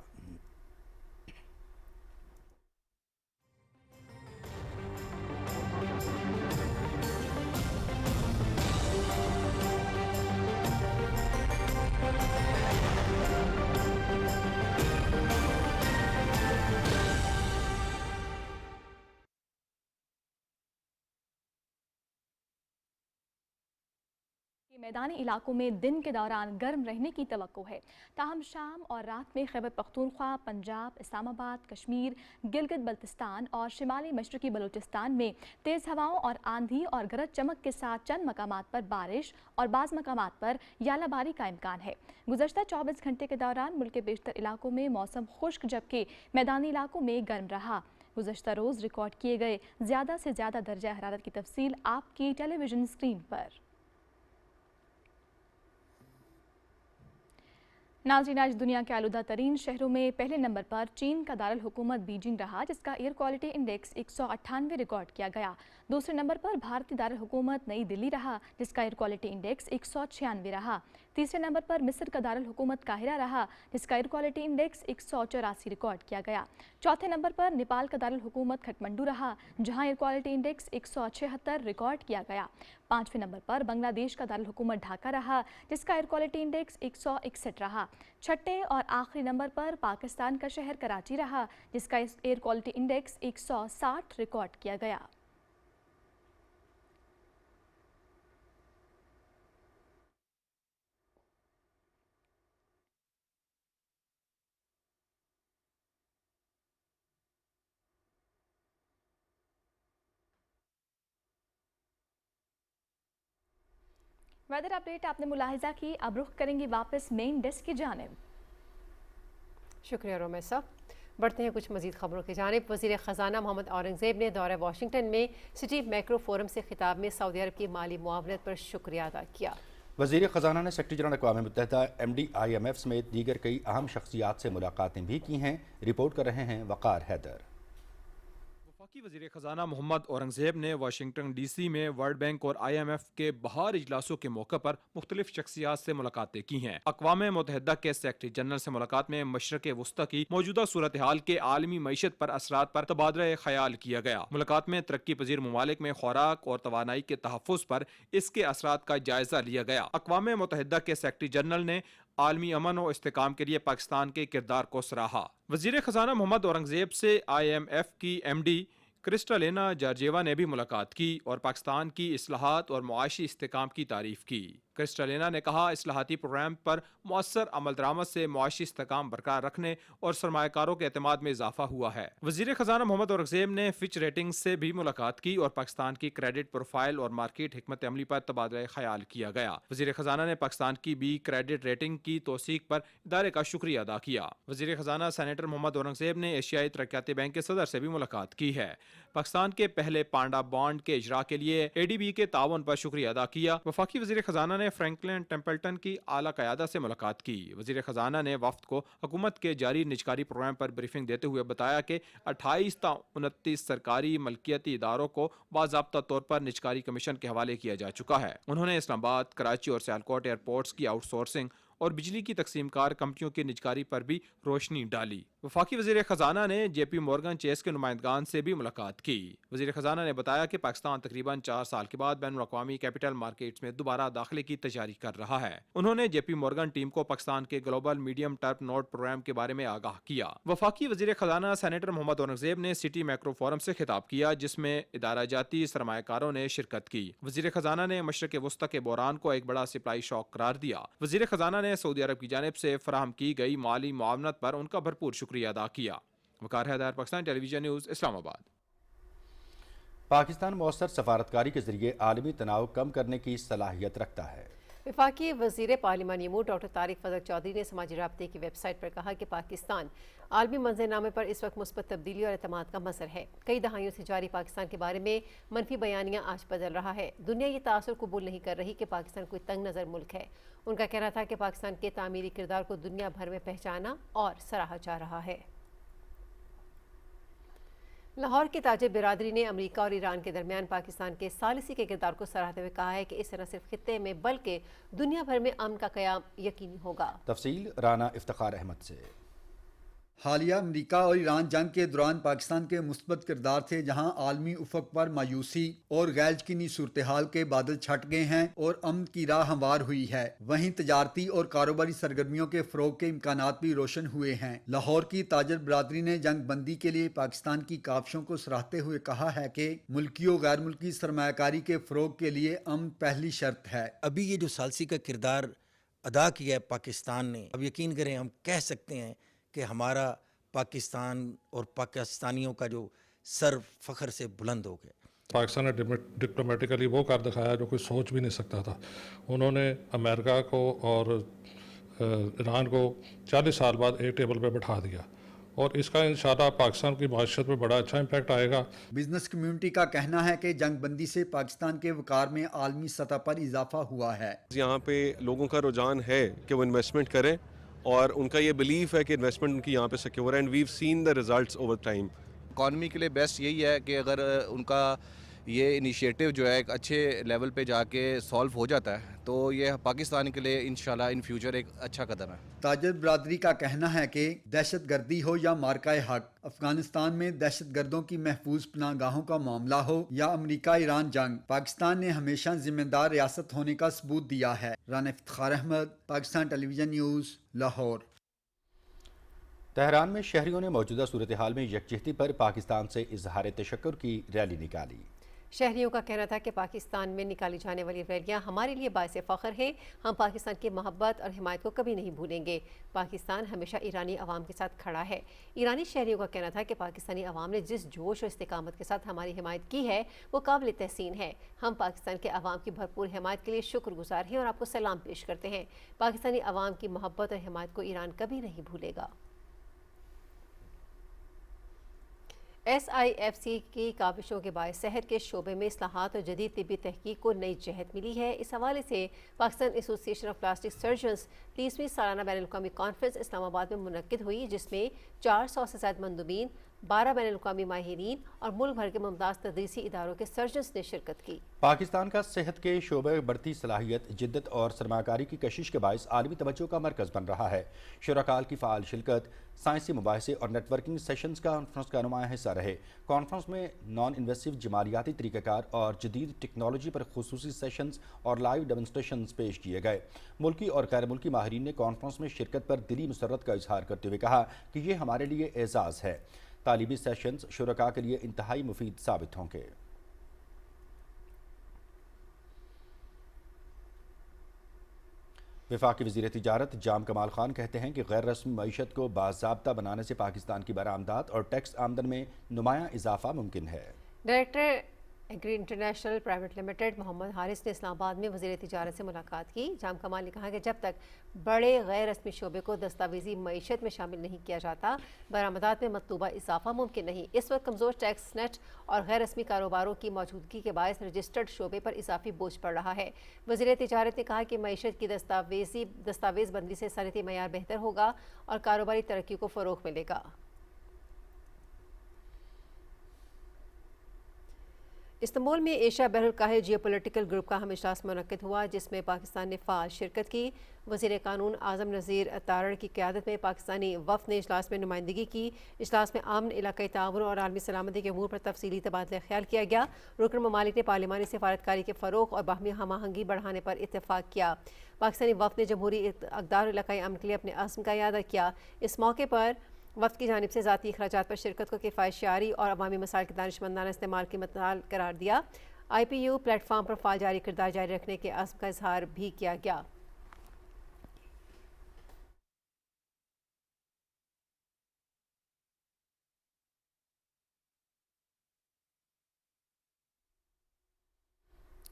Speaker 5: میدانی علاقوں میں دن کے دوران گرم رہنے کی توقع ہے، تاہم شام اور رات میں خیبر پختونخوا، پنجاب، اسلام آباد، کشمیر، گلگت بلتستان اور شمالی مشرقی بلوچستان میں تیز ہواؤں اور آندھی اور گرج چمک کے ساتھ چند مقامات پر بارش اور بعض مقامات پر ژالہ باری کا امکان ہے۔ گزشتہ 24 گھنٹے کے دوران ملک کے بیشتر علاقوں میں موسم خشک جبکہ میدانی علاقوں میں گرم رہا۔ गुज़श्ता रोज़ रिकॉर्ड किए गए ज़्यादा से ज़्यादा दर्जा हरारत की तफसील आपकी टेलीविज़न स्क्रीन पर। नाज़रीन, आज दुनिया के आलूदा तरीन शहरों में पहले नंबर पर चीन का दारुल हुकूमत बीजिंग रहा, जिसका एयर क्वालिटी इंडेक्स 198 रिकॉर्ड किया गया। दूसरे नंबर पर भारतीय दारुल हुकूमत नई दिल्ली रहा, जिसका एयर क्वालिटी इंडेक्स 196 रहा। तीसरे नंबर पर मिस्र का दारुल हुकूमत काहिरा रहा, जिसका एयर क्वालिटी इंडेक्स 184 रिकॉर्ड किया गया। चौथे नंबर पर नेपाल का दारुल हुकूमत खटमंडू रहा, जहां एयर क्वालिटी इंडेक्स 176 रिकॉर्ड किया गया। पांचवें नंबर पर बांग्लादेश का दारुल हुकूमत ढाका रहा, जिसका एयर क्वालिटी इंडेक्स 161 रहा। छठे और आखिरी नंबर पर पाकिस्तान का शहर कराची रहा, जिसका एयर क्वालिटी इंडेक्स 160 रिकॉर्ड किया गया। वेदर अपडेट आपने मुलाहिजा की। अब रुख करेंगे वापस मेन डेस्क की जानिब।
Speaker 2: शुक्रिया रोमेसा। बढ़ते हैं कुछ मजीद खबरों की जानिब। वज़ीर ख़जाना मोहम्मद औरंगज़ेब ने दौरा वाशिंगटन में सिटी मैक्रो फोरम से खिताब में सऊदी अरब की माली मुआवनत पर शुक्रिया अदा किया।
Speaker 1: वज़ीर ख़जाना ने सेक्रेटरी जनरल अक़वाम मुत्तहिदा MD IMF समेत दीगर कई अहम शख्सियात से मुलाकातें भी की हैं। रिपोर्ट कर रहे हैं वक़ार हैदर।
Speaker 8: वफाकी वज़ीर ख़जाना मोहम्मद औरंगज़ेब ने वाशिंगटन DC में वर्ल्ड बैंक और IMF के बाहर इजलासों के मौके पर मुख्तलिफ शख्सियात से मुलाकातें की हैं। अक़वाम मुत्तहिदा के सेक्रेटरी जनरल से मुलाकात में मशरक़ वस्ती की मौजूदा सूरत हाल के आलमी मईशत पर असरात पर तबादला ख्याल किया गया। मुलाकात में तरक्की पजीर ममालिक में खुराक और तवानाई के तहफ़्फ़ुज़ पर इसके असरात का जायज़ा लिया गया। अक़वाम मुत्तहिदा के सेक्रेटरी जनरल ने आलमी अमन और इस्तेकाम के लिए पाकिस्तान के किरदार को सराहा। वज़ीर ख़जाना मोहम्मद औरंगज़ेब से IMF की MD क्रिस्टलिना जॉर्जिएवा ने भी मुलाकात की और पाकिस्तान की इस्लाहात और मुआशी इस्तेकाम की तारीफ की। क्रिस्टलिना ने कहा, इस्लाहाती प्रोग्राम पर मौसर अमल दरामद से मुआशी इस्तेकाम बरकरार रखने और सरमायाकारों के एतमाद में इजाफा हुआ है। वज़ीर ख़जाना मोहम्मद औरंगज़ेब ने फिच रेटिंग से भी मुलाकात की और पाकिस्तान की क्रेडिट प्रोफाइल और मार्केट हिकमत अमली पर तबादला ख्याल किया गया। वज़ीर ख़जाना ने पाकिस्तान की B क्रेडिट रेटिंग की तौसीक पर इदारे का शुक्रिया अदा किया। वज़ीर ख़जाना सेनेटर मोहम्मद औरंगज़ेब ने एशियाई तरक्याती बैंक के सदर से भी मुलाकात की है। पाकिस्तान के पहले पांडा बॉन्ड के इजरा के लिए ADB के ताउन पर शुक्रिया अदा किया। वफाकी वज़ीर ख़जाना ने फ्रैंकलिन टेम्पल्टन की आला क़यादा से मुलाकात की। वज़ीर ख़जाना ने वफ़द को हुकूमत के जारी निजकारी प्रोग्राम पर ब्रीफिंग देते हुए बताया कि 28 ता 29 सरकारी मलकियती इदारों को बाज़ाब्ता तौर पर निजकारी कमीशन के हवाले किया जा चुका है। उन्होंने इस्लामाबाद, कराची और सियालकोट एयरपोर्ट्स की आउटसोर्सिंग और बिजली की तकसीमकार कंपनियों की निजकारी पर भी रोशनी डाली। वफाकी वज़ीर ख़जाना ने JP मॉर्गन चेस के नुमाइंदगान से भी मुलाकात की। वज़ीर ख़जाना ने बताया कि पाकिस्तान तकरीबन 4 साल के बाद बैनुल-अक़वामी कैपिटल मार्केट्स में दोबारा दाखिले की तैयारी कर रहा है। उन्होंने JP मॉर्गन टीम को पाकिस्तान के global medium term note program के बारे में आगाह किया। वफाकी वज़ीर ख़जाना सेनेटर मोहम्मद औरंगज़ेब ने सिटी मैक्रो फोरम से खिताब किया, जिसमें इदारा जाती सरमायाकारों ने शिरकत की। वज़ीर ख़जाना ने मशरक़ वस्ती के बहरान को एक बड़ा सप्लाई शॉक करार दिया। वज़ीर ख़जाना ने सऊदी अरब की जानिब से फराहम की गई माली मुआवनत पर उनका भरपूर शुक्रिया अदा किया। वक़ार हैदर, पाकिस्तान टेलीविजन न्यूज़, इस्लामाबाद।
Speaker 1: पाकिस्तान मौसर सफारतकारी के जरिए आलमी तनाव कम करने की सलाहियत रखता है।
Speaker 2: वफाकी वज़ीर पार्लिमानी अमूर डॉक्टर तारिक फजल चौधरी ने समाजी राब्ते की वेबसाइट पर कहा कि पाकिस्तान आलमी मंजरनामे पर इस वक्त मुस्बत तब्दीली और एतमाद का मसर है। कई दहाइयों से जारी पाकिस्तान के बारे में मनफी बयानियाँ आज बदल रहा है। दुनिया ये तासुर कबूल नहीं कर रही कि पाकिस्तान कोई तंग नज़र मुल्क है। उनका कहना था कि पाकिस्तान के तामीरी किरदार को दुनिया भर में पहचाना और सराहा जा रहा है। लाहौर की ताजिर बिरादरी ने अमेरिका और ईरान के दरमियान पाकिस्तान के सालिसी के किरदार को सराहते हुए कहा है कि इससे न सिर्फ खित्ते में बल्कि दुनिया भर में अमन का क़याम यकीनी होगा।
Speaker 1: तफसील राना इफ्तिखार अहमद से।
Speaker 10: हालिया अमरीका और ईरान जंग के दौरान पाकिस्तान के मुस्बत किरदार थे, जहां आलमी उफक पर मायूसी और गैर यकीनी सूरत हाल के बादल छट गए हैं और अमन की राह हमवार हुई है। वहीं तजारती और कारोबारी सरगर्मियों के फ़रोग के इम्कानात भी रोशन हुए हैं। लाहौर की ताजर बरादरी ने जंग बंदी के लिए पाकिस्तान की काविशों को सराहते हुए कहा है कि मुल्की और गैर मुल्की सरमायाकारी के फ़रोग के लिए अमन पहली शर्त है।
Speaker 11: अभी ये जो सालसी का किरदार अदा किया है पाकिस्तान ने, अब यकीन करें हम कह सकते हैं कि हमारा पाकिस्तान और पाकिस्तानियों का जो सर फ़ख्र से बुलंद हो गया।
Speaker 12: पाकिस्तान ने डिप्लोमेटिकली वो कर दिखाया जो कोई सोच भी नहीं सकता था। उन्होंने अमेरिका को और ईरान को 40 साल बाद एक टेबल पे बैठा दिया और इसका इंशाल्लाह पाकिस्तान की माशत पर बड़ा अच्छा इम्पैक्ट आएगा।
Speaker 10: बिजनेस कम्युनिटी का कहना है कि जंग बंदी से पाकिस्तान के वकार में आलमी सतह पर इजाफा हुआ है।
Speaker 13: यहाँ पे लोगों का रुझान है कि वो इन्वेस्टमेंट करें और उनका ये बिलीफ है कि इन्वेस्टमेंट उनकी यहाँ पे सिक्योर है and we have seen the results over time.
Speaker 14: Economy के लिए बेस्ट यही है कि अगर उनका ये इनिशिएटिव जो है एक अच्छे लेवल पे जाके सॉल्व हो जाता है तो ये पाकिस्तान के लिए इंशाल्लाह इन फ्यूचर एक अच्छा कदम है।
Speaker 10: ताजर बरादरी का कहना है कि दहशत गर्दी हो या मार्काए हक, अफगानिस्तान में दहशत गर्दों की महफूज पनाहगाहों का मामला हो या अमरीका ईरान जंग, पाकिस्तान ने हमेशा जिम्मेदार रियासत होने का सबूत दिया है। Rana Iftikhar Ahmed, Pakistan television news, Lahore.
Speaker 1: Tehran में शहरियों ने मौजूदा सूरत हाल में यकजहती पर पाकिस्तान से इजहार तशक्कुर की रैली निकाली।
Speaker 2: शहरियों का कहना था कि पाकिस्तान में निकाली जाने वाली रैलियां हमारे लिए बायस फ़ख्र हैं। हम पाकिस्तान की मोहब्बत और हिमायत को कभी नहीं भूलेंगे। पाकिस्तान हमेशा ईरानी अवाम के साथ खड़ा है। ईरानी शहरियों का कहना था कि पाकिस्तानी अवाम ने जिस जोश और इस्तिकामत के साथ हमारी हिमायत की है वो काबिल तहसीन है। हम पाकिस्तान के अवाम की भरपूर हिमायत के लिए शुक्रगुजार हैं और आपको सलाम पेश करते हैं। पाकिस्तानी अवाम की मोहब्बत और हिमायत को ईरान कभी नहीं भूलेगा। SIFC की काविशों के बायस सेहत के शोबे में इस्लाहात और जदीद तिब्बी तहकीक को नई जहत मिली है। इस हवाले से Pakistan association of plastic surgeons 30वीं सालाना बैनुल-अक़वामी कॉन्फ्रेंस इस्लामाबाद में मुनक्किद हुई, जिसमें 400 से ज़्यादा मंदूबीन, 12 बैनुल-अक़वामी माहिरीन और मुल्क भर के मुमताज़ तदरीसी इदारों के सर्जन्स ने शिरकत की।
Speaker 1: पाकिस्तान का सेहत के शोबे में बढ़ती सलाहियत, जिद्दत और सरमाकारी की कशिश के बायस आलमी तवज्जो का मरकज़ बन रहा है। शुरकाल की फ़ाल शिरकत, साइंसी मुबाहिसे और नेटवर्किंग सेशंस का कॉन्फ्रेंस का नुमाया हिस्सा रहे। कॉन्फ्रेंस में नॉन इन्वेसिव जमालियाती तरीक़ाकार और जदीद टेक्नोलॉजी पर खुसूसी सेशंस और लाइव डेमोन्स्ट्रेशंस पेश किए गए। मुल्की और गैर मुल्की माहिरीन ने कॉन्फ्रेंस में शिरकत पर दिली मसरत का इजहार करते हुए कहा कि ये हमारे लिए एजाज़ है। तालिबी सेशंस शुरका के लिए इंतहाई मुफीद साबित होंगे। वफाकी वज़ीर तिजारत जाम कमाल खान कहते हैं कि गैर रस्मी मईशत को बाज़ाब्ता बनाने से पाकिस्तान की बरामदात और टैक्स आमदन में नुमायाँ इजाफा मुमकिन है।
Speaker 2: Director agri international private limited Mohammad Haris ने इस्लामाबाद में वज़ीर तिजारत से मुलाकात की। जाम कमाल ने कहा कि जब तक बड़े गैर रस्मी शोबे को दस्तावेजी मईशत में शामिल नहीं किया जाता, बरामदात में मतलूबा इजाफा मुमकिन नहीं। इस वक्त कमज़ोर टैक्स नेट और गैर रस्मी कारोबारों की मौजूदगी के बायस रजिस्टर्ड शोबे पर इजाफी बोझ पड़ रहा है। वज़ीर तिजारत ने कहा कि मईशत की दस्तावेज़ बंदी से सनती मयार बेहतर होगा और कारोबारी तरक्की को फ़रोग़ मिलेगा। इस्तांबुल में एशिया बहरुल काहिर जियोपॉलिटिकल ग्रुप का अहम इजलास मुनक्किद हुआ, जिसमें पाकिस्तान ने फ़ाल शिरकत की। वज़ीर कानून आज़म नज़ीर अतारड़ की क़यादत में पाकिस्तानी वफ़द ने इजलास में नुमाइंदगी की। इजलास में अमन, इलाक़ाई ताउन और आलमी सलामती के अमूर पर तफसीली तबादला ख्याल किया गया। रुकन ममालिक ने पार्लिमानी सफारतकारी के फ़रोग़ और बाहमी हम आहंगी बढ़ाने पर इत्तेफाक किया। पाकिस्तानी वफ़द ने जमहूरी इक़दार और इलाक़ाई अमन के लिए अपने अज़्म का इयादा किया। इस मौके पर वफ़द की जानिब से ज़ाती अखराजात पर शिरकत को किफ़ायतशारी और अवामी मसाइल के दानिशमंदाना इस्तेमाल की मिसाल करार दिया। IPU प्लेटफार्म पर फ़ाल जारी किरदार जारी रखने के अज़्म का इजहार भी किया गया।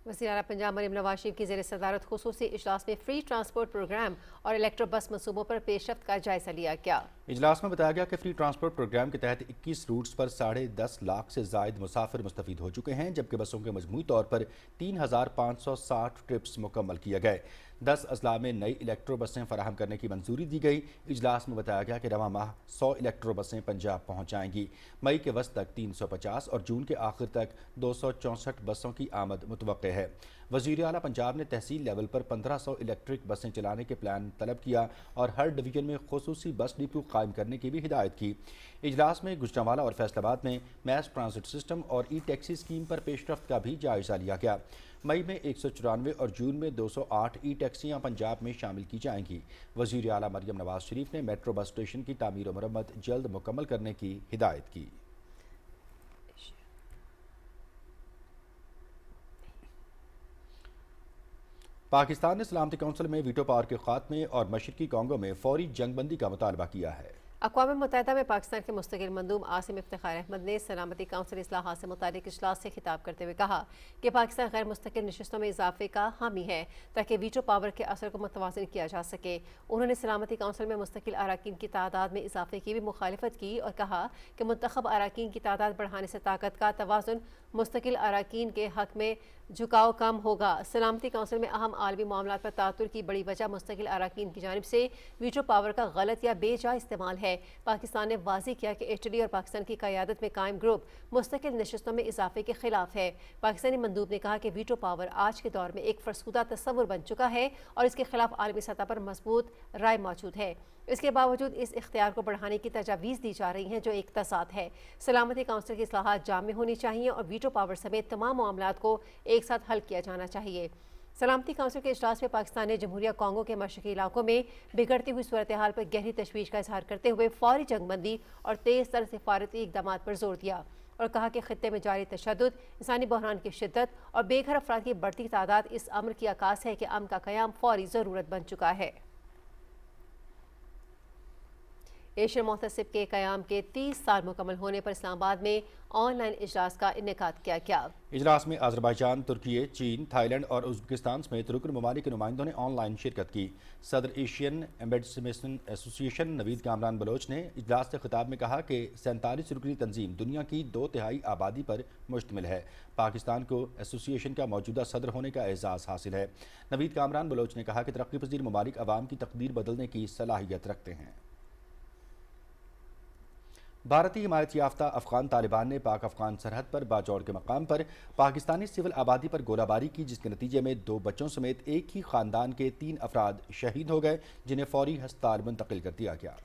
Speaker 2: वज़ीर आला पंजाब मरीम नवाज शरीफ की ज़ेर सदारत खुसूसी इजलास में फ्री ट्रांसपोर्ट प्रोग्राम और इलेक्ट्रो बस मनसूबों पर पेशरफ्त का जायजा लिया गया। इजलास में बताया गया कि फ्री ट्रांसपोर्ट प्रोग्राम के तहत 21 रूट्स पर 10.5 लाख से ज़ायद मुसाफिर मुस्तफ़ीद हो चुके हैं, जबकि बसों के मजमूई तौर पर 3,560 ट्रिप्स मुकम्मल किए गए। 10 अजला में नई इलेक्ट्रो बसें फराहम करने की मंजूरी दी गई। इजलास में बताया गया कि रवां माह 100 इलेक्ट्रो बसें पंजाब पहुँच जाएंगी। मई के वस्त तक 350 और जून के आखिर तक 264 बसों की आमद मुतवक्के है। वज़ीर आला पंजाब ने तहसील लेवल पर 1500 इलेक्ट्रिक बसें चलाने के प्लान तलब किया और हर डिवीजन में खुसूसी बस डिपो कायम करने की भी हिदायत की। इजलास में गुजरांवाला और फैसलाबाद में मैस ट्रांसिट सिस्टम और ई टैक्सी स्कीम पर पेशरफ्त का भी जायजा लिया गया। मई में 194 और जून में 208 ई टैक्सियाँ पंजाब में शामिल की जाएंगी। वज़ीर आला मरियम नवाज शरीफ ने मेट्रो बस स्टेशन की तामीर और मरम्मत जल्द मुकम्मल करने की हिदायत की। पाकिस्तान ने सलामती कौंसिल में वीटो पावर के खात्मे और मशरकी कांगो में फौरी जंगबंदी का मुतालबा किया है। अक़वाम मुत्तहिदा में पाकिस्तान के मुस्तकिल मंदूब आसिम इफ्तिखार अहमद ने सलामती काउंसिल इस्लाहात से मुतालिक इजलास से खिताब करते हुए कहा कि पाकिस्तान गैर मुस्तकिल नशिस्तों में इजाफे का हामी है ताकि वीटो पावर के असर को मुतवाज़िन किया जा सके। उन्होंने सलामती काउंसिल में मुस्तकिल अरकान की तादाद में इजाफे की भी मुखालिफत की और कहा कि मुंतखब अरकान की तादाद बढ़ाने से ताकत का तवाज़ुन मुस्तकिल अरकान के हक में झुकाव कम होगा। सलामती काउंसिल में अहम आलमी मामलात पर तातुर की बड़ी वजह मुस्तकिल अरकान की जानिब से वीटो पावर का गलत या बेजा इस्तेमाल है। पाकिस्तान ने वाज़ेह किया कि इटली और पाकिस्तान की क़यादत में कायम ग्रुप मुस्तकिल नशिस्तों में इजाफे के खिलाफ है। पाकिस्तानी मंदूब ने कहा कि वीटो पावर आज के दौर में एक फरसूदा तस्वुर बन चुका है और इसके खिलाफ आलमी सतह पर मजबूत राय मौजूद है। इसके बावजूद इस इख्तियार को बढ़ाने की तजावीज़ दी जा रही हैं जो एक तसाद है। सलामती काउंसिल की इस्लाहात जामे होनी चाहिए और वीटो पावर समेत तमाम मामलात को एक साथ हल किया जाना चाहिए। सलामती काउंसिल के इजलास में पाकिस्तान ने जमहूरिया कांगो के मशरकी इलाकों में बिगड़ती हुई सूरत हाल पर गहरी तशवीश का इजहार करते हुए फौरी जंगबंदी और तेज़ तर सिफारती इक़दामात पर जोर दिया और कहा कि खित्ते में जारी तशद्दुद, इंसानी बहरान की शिद्दत और बेघर अफराद की बढ़ती तादाद इस अम्र की आकाश है कि अमन का क़याम फौरी ज़रूरत बन चुका है। एशियन मोहतसिब के क़याम के 30 साल मुकम्मल होने पर इस्लामाबाद में ऑनलाइन इजलास का इनेकाद किया गया।
Speaker 1: इजलास में अज़रबैजान, तुर्की, चीन, थाईलैंड और उज़्बेकिस्तान समेत रुकन ममालिक के नुमाइंदों ने ऑनलाइन शिरकत की। सदर Asian ambassadors association Naveed Kamran Baloch ने इजलास से खिताब में कहा कि 47 रुकनी तंजीम दुनिया की 2/3 आबादी पर मुश्तमिल है। पाकिस्तान को एसोसिएशन का मौजूदा सदर होने का एजाज़ हासिल है। नवीद कामरान बलोच ने कहा कि तरक्की पजीर ममालिक अवाम की तकदीर बदलने की सलाहियत रखते हैं। भारतीय हिमायत याफ्ता अफगान तालिबान ने पाक अफगान सरहद पर बाजौड़ के मकाम पर पाकिस्तानी सिविल आबादी पर गोलाबारी की, जिसके नतीजे में 2 बच्चों समेत एक ही खानदान के 3 अफराद शहीद हो गए, जिन्हें फौरी हस्पताल मुंतकिल कर दिया गया।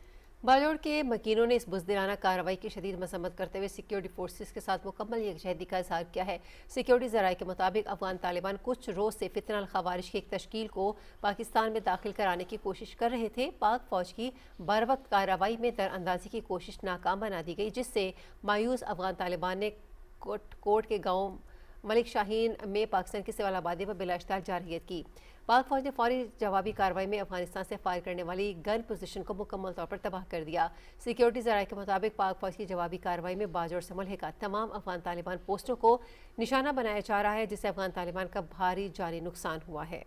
Speaker 2: बाजौड़ के मकीनों ने इस बुज़दिलाना कार्रवाई की शदीद मसम्मत करते हुए सिक्योरिटी फोर्सेस के साथ मुकम्मल यकजहती का इजहार किया है। सिक्योरिटी ज़राए के मुताबिक अफगान तालिबान कुछ रोज़ से फितना अल ख़वारिज की एक तश्कील को पाकिस्तान में दाखिल कराने की कोशिश कर रहे थे। पाक फ़ौज की बरवक्त कार्रवाई में दरअंदाजी की कोशिश नाकाम बना दी गई, जिससे मायूस अफगान तालिबान ने कोट के गाँव मलिक शाहीन में पाकिस्तान की सिविल आबादी पर बिलाश्तार जारहियत की। पाक फौज ने फौरी जवाबी कार्रवाई में अफगानिस्तान से फायर करने वाली गन पोजीशन को मुकम्मल तौर पर तबाह कर दिया। सिक्योरिटी ज़राए के मुताबिक पाक फौज की जवाबी कार्रवाई में बाजौड़ से मुल्हिका तमाम अफगान तालिबान पोस्टों को निशाना बनाया जा रहा है, जिससे अफगान तालिबान का भारी जानी नुकसान हुआ है।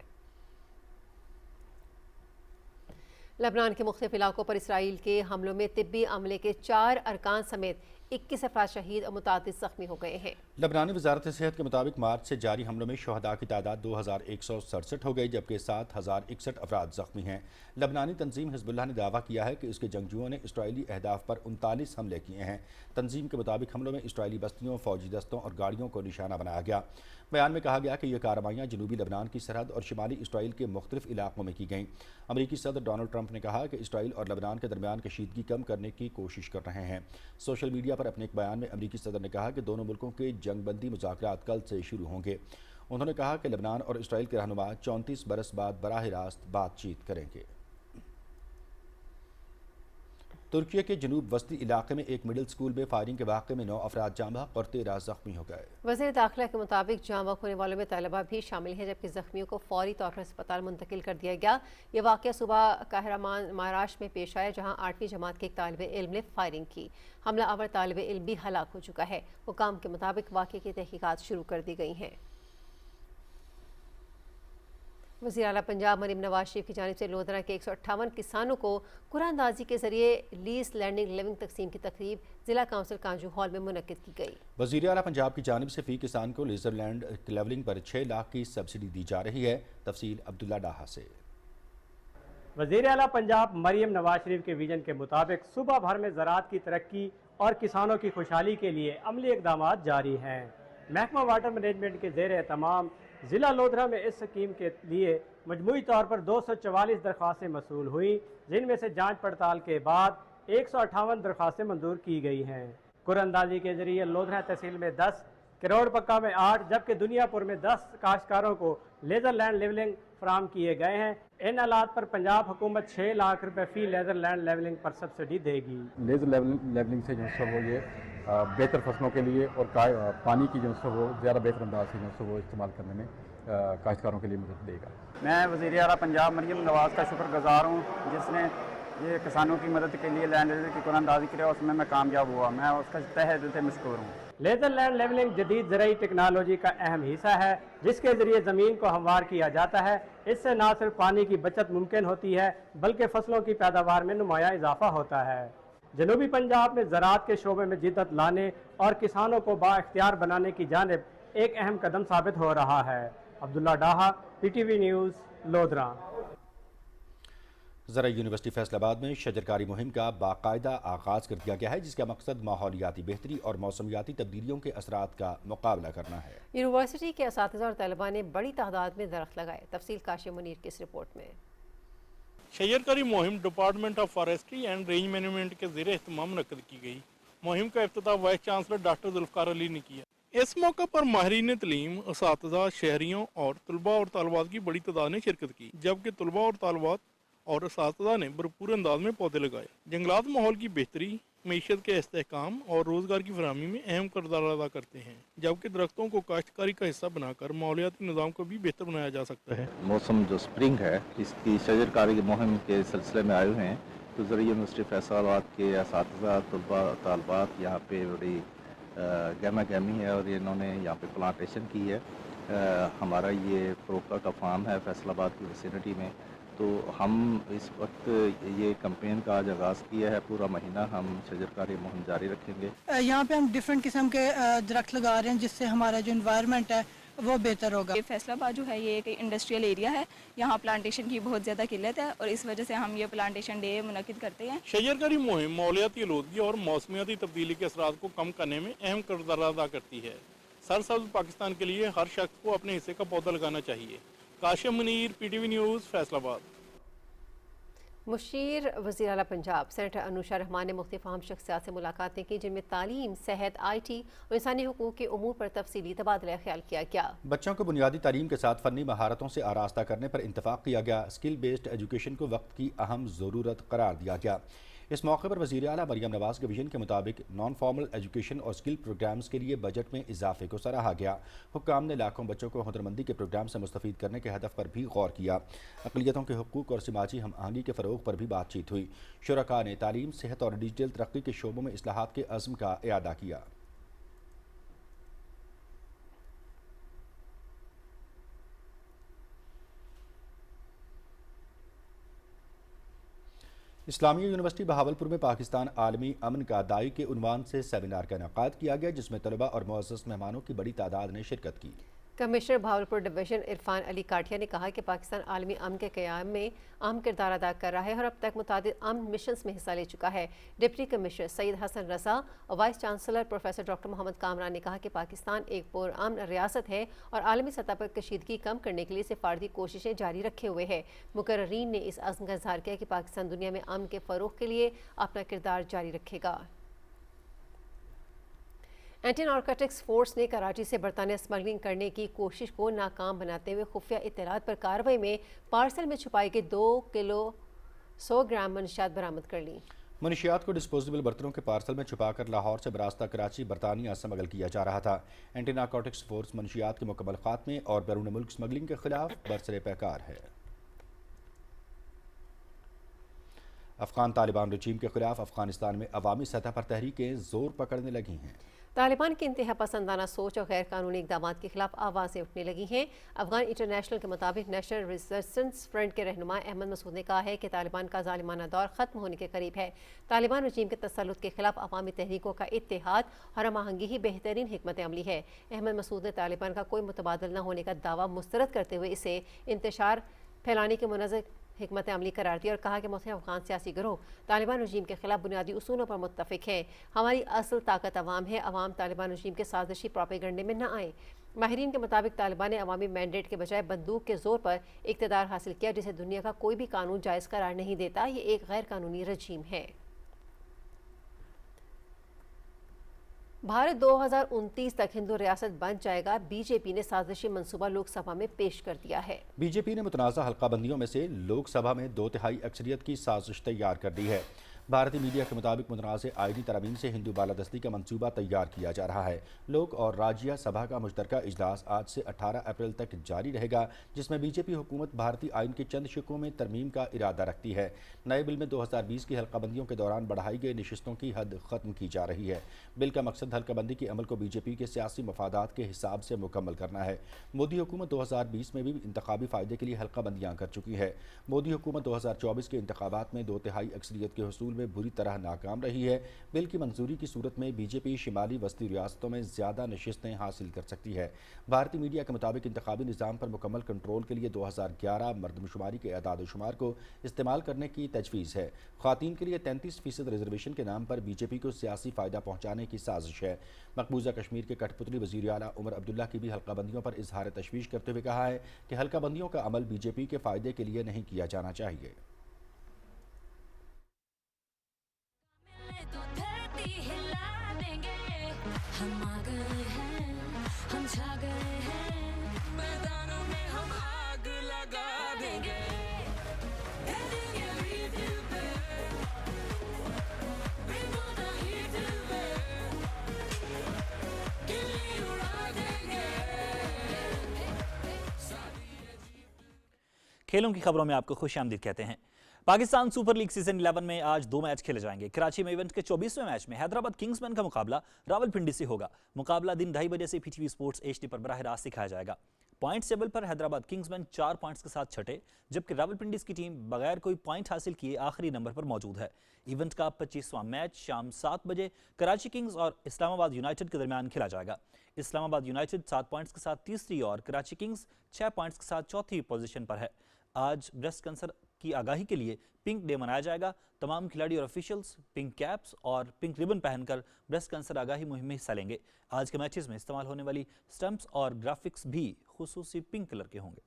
Speaker 2: लबनान के मुख्तलिफ इलाकों पर इसराइल के हमलों में तिब्बी अमले के 4 अरकान समेत 21 अफराद शहीद और मुतादिद ज़ख्मी हो गए हैं।
Speaker 1: लबनानी वजारत सेहत के मुताबिक मार्च से जारी हमलों में शहदा की तादाद 2167 हो गई, जबकि 7061 अफराद ज़ख्मी हैं। लबनानी तंजीम हिज़्बुल्लाह ने दावा किया है कि उसके जंगजुओं ने इसराइली अहदाफ पर 39 हमले किए हैं। तंजीम के मुताबिक हमलों में इसराइली बस्तियों, फौजी दस्तों और गाड़ियों को निशाना बनाया गया। बयान में कहा गया कि यह कार्रवाइयाँ जनूबी लबनान की सरहद और शिमाली इसराइल के मुख्तलिफ इलाकों में की गईं। अमरीकी सदर डोनाल्ड ट्रंप ने कहा कि इसराइल और लबनान के दरमियान कशीदगी कम करने की कोशिश कर रहे हैं। सोशल मीडिया पर अपने एक बयान में अमरीकी सदर ने कहा कि दोनों मुल्कों के जंगबंदी मुज़ाकरात कल से शुरू होंगे। उन्होंने कहा कि लबनान और इसराइल के रहनुमा 34 बरस बाद बराह रास्त बातचीत करेंगे। तुर्की के जनूब वस्ती इलाके में एक मिडिल स्कूल में फायरिंग के वाक़े में 9 अफराद जाँ बहक और 13 ज़ख्मी हो गए।
Speaker 2: वज़ीर दाखिला के मुताबिक जाँ बहक होने वालों में तलबा भी शामिल हैं, जबकि ज़ख्मियों को फौरी तौर पर अस्पताल मुंतकिल कर दिया गया। ये वाक़या सुबह कहरामान महाराष्ट्र में पेश आया, जहाँ 8वीं जमात के एक तालिब इल्म ने फायरिंग की। हमला आवर तालिब इल्म भी हलाक हो चुका है। हुकाम के मुताबिक वाक़े की तहकीकात शुरू कर दी गई हैं। वज़ीर आला पंजाब मरीम नवाज शरीफ की जानिब से लोधरा के 158 किसानों को कुरानंदाजी के जरिए लीज लैंडिंग लिविंग तकसीम की तकरीब जिला काउंसिल कांजू हॉल में मुनक्किद की गई।
Speaker 1: वज़ीर आला पंजाब की जानिब से फ़ी किसान को लेज़र लैंड लेवलिंग पर 6 लाख की सब्सिडी दी जा रही है। तफसील अब्दुल्ला डाहा से।
Speaker 15: वज़ीर आला पंजाब मरीम नवाज शरीफ के विजन के मुताबिक सूबा भर में ज़राअत की तरक्की और किसानों की खुशहाली के लिए अमली इक़दाम जारी हैं। महकमा वाटर मैनेजमेंट के ज़ेर तमाम ज़िला लोधरा में इस स्कीम के लिए मजमूई तौर पर 244 दरख्वास्तें मसूल हुई, जिनमें से जांच पड़ताल के बाद 158 दरख्वास्तें मंजूर की गई हैं। कुरानंदाजी के जरिए लोधरा तहसील में 10, करोड़ पक्का में 8, जबकि दुनियापुर में 10 काश्तकारों को लेज़र लैंड लेवलिंग फराम किए गए हैं। इन हालात पर पंजाब हुकूमत 6 लाख रुपए फ़ी लेज़र लैंड लेवलिंग पर सब्सिडी देगी।
Speaker 16: लेज़र लेवलिंग से जो है वो ये बेहतर फसलों के लिए और पानी की जो है वो ज़्यादा बेहतर अंदाज से जो है वो इस्तेमाल करने में काश्तकारों के लिए मदद देगा।
Speaker 17: मैं वज़ीर आला पंजाब मरीम नवाज़ का शुक्रगुज़ार हूँ, जिसने ये किसानों की मदद के लिए लैंड लेवल की कुरानंदाजी की उसमें मैं कामयाब हुआ, मैं उसका तहे दिल से मशकूर हूँ।
Speaker 15: लेजर लैंड लेवलिंग जदीद ज़राई टेक्नोलॉजी का अहम हिस्सा है जिसके ज़रिए ज़मीन को हमवार किया जाता है। इससे न सिर्फ पानी की बचत मुमकिन होती है बल्कि फसलों की पैदावार में नुमाया इजाफा होता है। जनूबी पंजाब में ज़राअत के शोबे में जिद्दत लाने और किसानों को बाइख्तियार बनाने की जानिब एक अहम कदम साबित हो रहा है। Abdullah Daha, PTV news, Lodhran.
Speaker 1: ज़राई यूनिवर्सिटी फैसलाबाद में शजरकारी मुहिम का बाकायदा आगाज़ कर दिया गया है जिसका मकसद माहौलियाती बेहतरी और मौसमियाती तब्दीलियों के असरात का मुकाबला करना है।
Speaker 2: यूनिवर्सिटी के असातिज़ा और तलबा ने बड़ी तादाद में दरख्त लगाए। तफसील काशिम मुनीर की इस रिपोर्ट में।
Speaker 18: शजरकारी मुहिम department of forestry and range management के ज़ेर एहतमाम मुनक्कद की गई। मुहिम का इफ्तिताह vice chancellor doctor Zulfiqar Ali ने किया। इस मौके पर माहिरीन तलीम, असातिज़ा, शहरियों और तलबा और तालबात की बड़ी तादाद ने शिरकत की, जबकि तलबा और तालबात और असातिज़ा ने भरपूर अंदाज में पौधे लगाए। जंगलात माहौल की बेहतरी, मईशत के इस्तेहकाम और रोज़गार की फराहमी में अहम किरदार अदा करते हैं, जबकि दरख्तों को काश्तकारी का हिस्सा बनाकर माहौलियाती निज़ाम को भी बेहतर बनाया जा सकता है।
Speaker 19: मौसम जो स्प्रिंग है इसकी शजरकारी मुहिम के सिलसिले में आए हुए हैं, तो ज़राई यूनिवर्सिटी फैसलाबाद के असातिज़ा, तलबा, तालबात यहाँ पे बड़ी गहमा गहमी है और इन्होंने यहाँ पे प्लांटेशन की है। हमारा ये प्रोका का फार्म है फैसलाबाद की विसिनिटी में, तो हम इस वक्त ये कैंपेन का आज आगाज़ किया है। पूरा महीना हम शजरकारी मुहिम जारी रखेंगे।
Speaker 20: यहाँ पे हम डिफरेंट किस्म के दरख्त लगा रहे हैं जिससे हमारा जो इन्वायरमेंट है वो बेहतर होगा।
Speaker 21: फैसलाबाद जो है ये एक इंडस्ट्रियल एरिया है, यहाँ प्लांटेशन की बहुत ज़्यादा किल्लत है और इस वजह से हम ये प्लांटेशन डे मुनक्किद करते हैं।
Speaker 18: शजरकारी मुहिम माहौलियाती आलूदगी और मौसमियाती तब्दीली के असरात को कम करने में अहम किरदार अदा करती है। सरसब्ज़ पाकिस्तान के लिए हर शख्स को अपने हिस्से का पौधा लगाना चाहिए। Qasim Munir, PTV news, Faisalabad.
Speaker 2: मुशीर वज़ीर आला पंजाब सेनेटर अनुशा रहमान ने मुख्तलिफ अहम शख्सियात से मुलाकातें की जिनमें तालीम, सेहत, IT और इंसानी हुकूक के उमूर पर तफसीली तबादला ख्याल किया गया।
Speaker 1: बच्चों को बुनियादी तालीम के साथ फ़नी महारतों से आरास्ता करने पर इंतफाक किया गया। स्किल बेस्ड एजुकेशन को वक्त की अहम ज़रूरत करार दिया गया। इस मौके पर वज़ीर आला मरियम नवाज़ के विजन के मुताबिक नॉन फॉर्मल एजुकेशन और स्किल प्रोग्राम्स के लिए बजट में इजाफे को सराहा गया। हुक्काम ने लाखों बच्चों को हुनरमंदी के प्रोग्राम से मुस्तफ़ीद करने के हदफ पर भी गौर किया। अक़लियतों के हुकूक और समाजी हम आहंगी के फ़रोग़ पर भी बातचीत हुई। शुरका ने तालीम, सेहत और डिजिटल तरक्की के शोबों में इस्लाहात के अज़्म का इआदा किया। इस्लामिया यूनिवर्सिटी बहावलपुर में पाकिस्तान आलमी अमन का दाई के उन्वान से सेमिनार का इनेकाद किया गया जिसमें तलबा और मुअज़्ज़ज़ मेहमानों की बड़ी तादाद ने शिरकत की।
Speaker 2: कमिश्नर बहावलपुर डिवीज़न इरफान अली काठिया ने कहा कि पाकिस्तान आलमी अमन के क़याम में अहम किरदार अदा कर रहा है और अब तक मुतादिद अमन मिशंस में हिस्सा ले चुका है। डिप्टी कमिश्नर सईद हसन रज़ा और vice chancellor professor doctor Mohammad Kamran ने कहा कि पाकिस्तान एक पुरअमन रियासत है और आलमी सतह पर कशीदगी कम करने के लिए सिफारती कोशिशें जारी रखे हुए है। मुकर्रीन ने इस अज़्म का इज़हार किया कि पाकिस्तान दुनिया में अमन के फ़रोग़ के लिए अपना किरदार जारी रखेगा। एंटी नारकोटिक्स फोर्स ने कराची से बरतानिया स्मगलिंग करने की कोशिश को नाकाम बनाते हुए खुफिया इत्तलात पर कार्रवाई में पार्सल में छुपाई गई 2 किलो 100 ग्राम मनशियात बरामद कर ली।
Speaker 1: मनशियात को डिस्पोजेबल बर्तनों के पार्सल में छुपाकर लाहौर से बरास्ता कराची बरतानिया स्मगल किया जा रहा था। एंटी नारकोटिक्स फोर्स मनशियात के मुकम्मल खात्मे और बैरून मुल्क स्मगलिंग के खिलाफ बरसरे पैकार है। अफगान तालिबान रजीम के खिलाफ अफगानिस्तान में अवामी सतह पर तहरीकें जोर पकड़ने लगी हैं।
Speaker 2: तालिबान की इंतहा पसंदाना सोच और गैर कानूनी इक़दाम के खिलाफ आवाज़ें उठने लगी हैं। अफगान इंटरनेशनल के मुताबिक नेशनल रेजिस्टेंस फ्रंट के रहनुमा अहमद मसूद ने कहा है कि तालिबान का ज़ालिमाना दौर ख़त्म होने के करीब है। तालिबान रजीम के तसल्लुत के खिलाफ अवामी तहरीकों का इत्तेहाद और हम आहंगी ही बेहतरीन हिकमत अमली है। अहमद मसूद ने तालिबान का कोई मुतबादल न होने का दावा मुस्तरद करते हुए इसे इंतशार फैलाने के मुनज़्ज़म हिकमत अमली करार दी और कहा कि मुख्तलिफ अफगान सियासी गिरोह तालिबान रजीम के खिलाफ बुनियादी उसूलों पर मुत्तफिक है। हमारी असल ताकत अवाम है। अवाम तालिबान रजीम के साजिशी प्रोपेगेंडे में न आए। माहिरीन के मुताबिक तालिबान ने अवामी मैंडेट के बजाय बंदूक के जोर पर इक़्तिदार हासिल किया जिसे दुनिया का कोई भी कानून जायज़ करार नहीं देता। ये एक गैर कानूनी रजीम है। भारत 2029 तक हिंदू रियासत बन जाएगा। बीजेपी ने साजिशी मंसूबा लोकसभा में पेश कर दिया है। बीजेपी ने मुतनाज़ा हल्का बंदियों में से लोकसभा में 2/3 अक्सरियत की साजिश तैयार कर दी है।
Speaker 1: भारतीय मीडिया के मुताबिक मुतनाज़ आईनी तरमीम से हिंदू बालादस्ती का मंसूबा तैयार किया जा रहा है। लोक और राज्य सभा का मुश्तरका इजलास आज से 18 अप्रैल तक जारी रहेगा, जिसमें बीजेपी हुकूमत भारतीय आईन के चंद शिकों में तरमीम का इरादा रखती है। नए बिल में 2020 की हल्काबंदियों के दौरान बढ़ाई गई नशिस्तों की हद ख़त्म की जा रही है। बिल का मकसद हल्काबंदी के अमल को बीजेपी के सियासी मफादात के हिसाब से मुकम्मल करना है। मोदी हुकूमत 2020 में भी इंतखाबी फ़ायदे के लिए हल्काबंदियाँ कर चुकी है। मोदी हुकूमत 2024 के इंतखाबात में 2/3 अक्सरियत के हुसूल में बुरी तरह नाकाम रही है। बिल की मंजूरी की सूरत में बीजेपी शिमाली वस्ती रियासतों में ज़्यादा नशिस्तें हासिल कर सकती है। भारतीय मीडिया के मुताबिक इंतखाबी निज़ाम पर मुकम्मल कंट्रोल के लिए 2011 मर्दमशुमारी के अदाद शुमार को इस्तेमाल करने की तजवीज़ है। ख़वातीन के लिए 33% रिजर्वेशन के नाम पर बीजेपी को सियासी फ़ायदा पहुँचाने की साजिश है। मकबूजा कश्मीर के कठपुतली वज़ीर आला उमर अब्दुल्ला की भी हल्काबंदियों पर इजहार तशवीश करते हुए कहा है कि हल्काबंदियों का अमल बीजेपी के फ़ायदे के लिए नहीं किया जाना चाहिए।
Speaker 3: हम आ गए हैं, हम छा गए हैं, मैदानों में हम आग लगा देंगे।
Speaker 4: खेलों की खबरों में आपको खुशामदीद कहते हैं। पाकिस्तान सुपर लीग सीजन 11 में आज 2 मैच खेले जाएंगे। कराची में इवेंट के 24वें मैच में हैदराबाद किंग्समैन का मुकाबला रावलपिंडी से होगा। मुकाबला दिन 2:30 बजे से पीटीवी स्पोर्ट्स HD पर बराह रास्त दिखाया जाएगा। पॉइंट्स टेबल पर हैदराबाद किंग्समैन 4 पॉइंट्स के साथ छठे, जबकि रावलपिंडी की टीम बगैर कोई पॉइंट हासिल किए आखिरी नंबर पर मौजूद है। इवेंट का 25वां मैच शाम 7 बजे कराची किंग्स और इस्लामाबाद यूनाइटेड के दरमियान खेला जाएगा। इस्लामाबाद यूनाइटेड 7 पॉइंट्स के साथ तीसरी और कराची किंग्स 6 पॉइंट्स के साथ चौथी पोजीशन पर है। आज ब्रेस्ट कैंसर की आगाही के लिए पिंक डे मनाया जाएगा। तमाम खिलाड़ी और ऑफिशियल्स पिंक कैप्स और पिंक रिबन पहनकर ब्रेस्ट कैंसर आगाही मुहिम में हिस्सा लेंगे। आज के मैचेस में इस्तेमाल होने वाली स्टंप्स और ग्राफिक्स भी खुसूसी पिंक कलर के होंगे।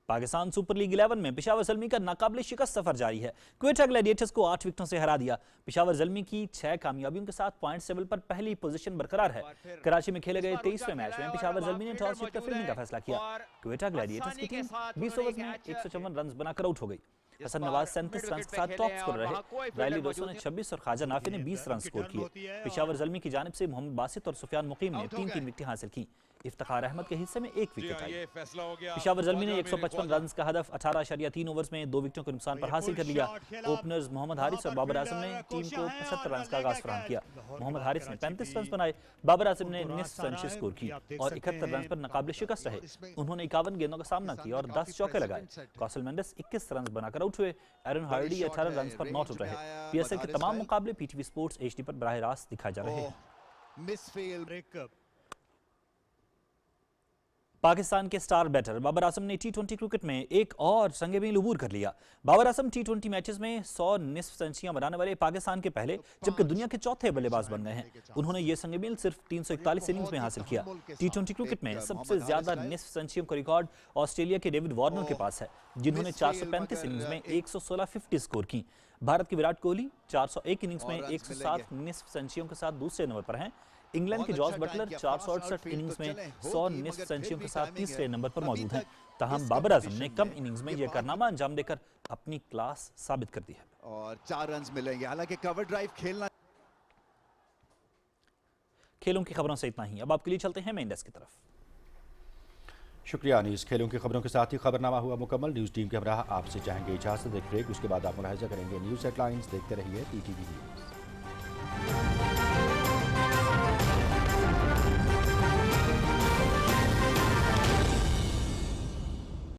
Speaker 4: पाकिस्तान सुपर लीग 11 में पेशावर ज़ल्मी का नाकाबिल शिकस्त सफर जारी है। क्वेटा ग्लैडिएटर्स को 8 विकेटों से हरा दिया। पेशावर ज़ल्मी की 6 कामयाबियों के साथ पॉइंट टेबल पर पहली पोजीशन बरकरार है। कराची में खेले गए 23वें मैच में पेशावर ज़ल्मी ने टॉस जीतकर फील्डिंग का फैसला किया। क्वेटा ग्लैडिएटर्स की टीम 20 ओवर्स में 154 रन बनाकर आउट हो गई। हसन नवाज 37 रन के साथ टॉप स्कोर रहे। रायली डोसो ने 26 और ख्वाजा नाफी ने 20 रन स्कोर किए। पेशावर ज़ल्मी की जानिब से मोहम्मद बासित और सुफियान मुकीम ने 3-3 विकेटें हासिल की। इफ्तिखार अहमद के हिस्से में 1 विकेट आई। पेशावर ज़ल्मी ने 155 रन का हदफ 18.3 ओवर्स में 2 विकेटों के नुकसान पर हासिल कर लिया। ओपनर्स मोहम्मद हारिस और बाबर आजम ने टीम को 75 रन का आगाज फराहम किया। मोहम्मद हारिस ने 35 रन बनाए, बाबर आजम ने 19 रन स्कोर की और 71 रन पर नाकाबिल शिकस्त रहे। उन्होंने 51 गेंदों का सामना किया और 10 चौके लगाए। कौसल मेंडिस 21 रन बनाकर आउट हुए। एरन हार्डी 18 रन पर नॉट आउट रहे। PSL के तमाम मुकाबले पीटीवी स्पोर्ट्स HD पर बराह रास्त दिखाए जा रहे हैं। पाकिस्तान के स्टार बैटर बाबर आजम ने T20 क्रिकेट में एक और संगे मील अबूर कर लिया। बाबर आजम T20 मैचेस में 100 निस्फ सेंचुरियां बनाने वाले पाकिस्तान के पहले जबकि दुनिया के चौथे बल्लेबाज बन गए हैं। उन्होंने ये संगे मील सिर्फ 341 इनिंग्स में हासिल किया। T20 क्रिकेट में सबसे ज्यादा निस्फ सेंचुरियों का रिकॉर्ड ऑस्ट्रेलिया के डेविड वार्नर के पास है, जिन्होंने 435 इनिंग्स में 116 50 स्कोर की। भारत के विराट कोहली 401 इनिंग्स में 107 निस्फ सेंचुरियों के साथ दूसरे नंबर पर हैं। इंग्लैंड के जॉस बटलर 468 इनिंग्स में 100 निस्फ सेंचुरियों के साथ तीसरे नंबर पर मौजूद हैं। ताहम बाबर आजम ने कम इनिंग्स में यह कारनामा अंजाम देकर अपनी क्लास साबित कर दी है
Speaker 22: और 4 रन मिलेंगे। हालांकि कवर ड्राइव खेलना।
Speaker 4: खेलों की खबरों से इतना ही। अब आपके लिए चलते हैं मेन डेस्क की तरफ।
Speaker 1: शुक्रिया अनीस। खेलों की खबरों के साथ ही खबरनामा हुआ मुकम्मल। न्यूज़ टीम के हमरा आपसे चाहेंगे इजाजत। एक ब्रेक, उसके बाद आप मुलाहिजा करेंगे न्यूज़ हेडलाइंस। देखते रहिए TTV न्यूज़।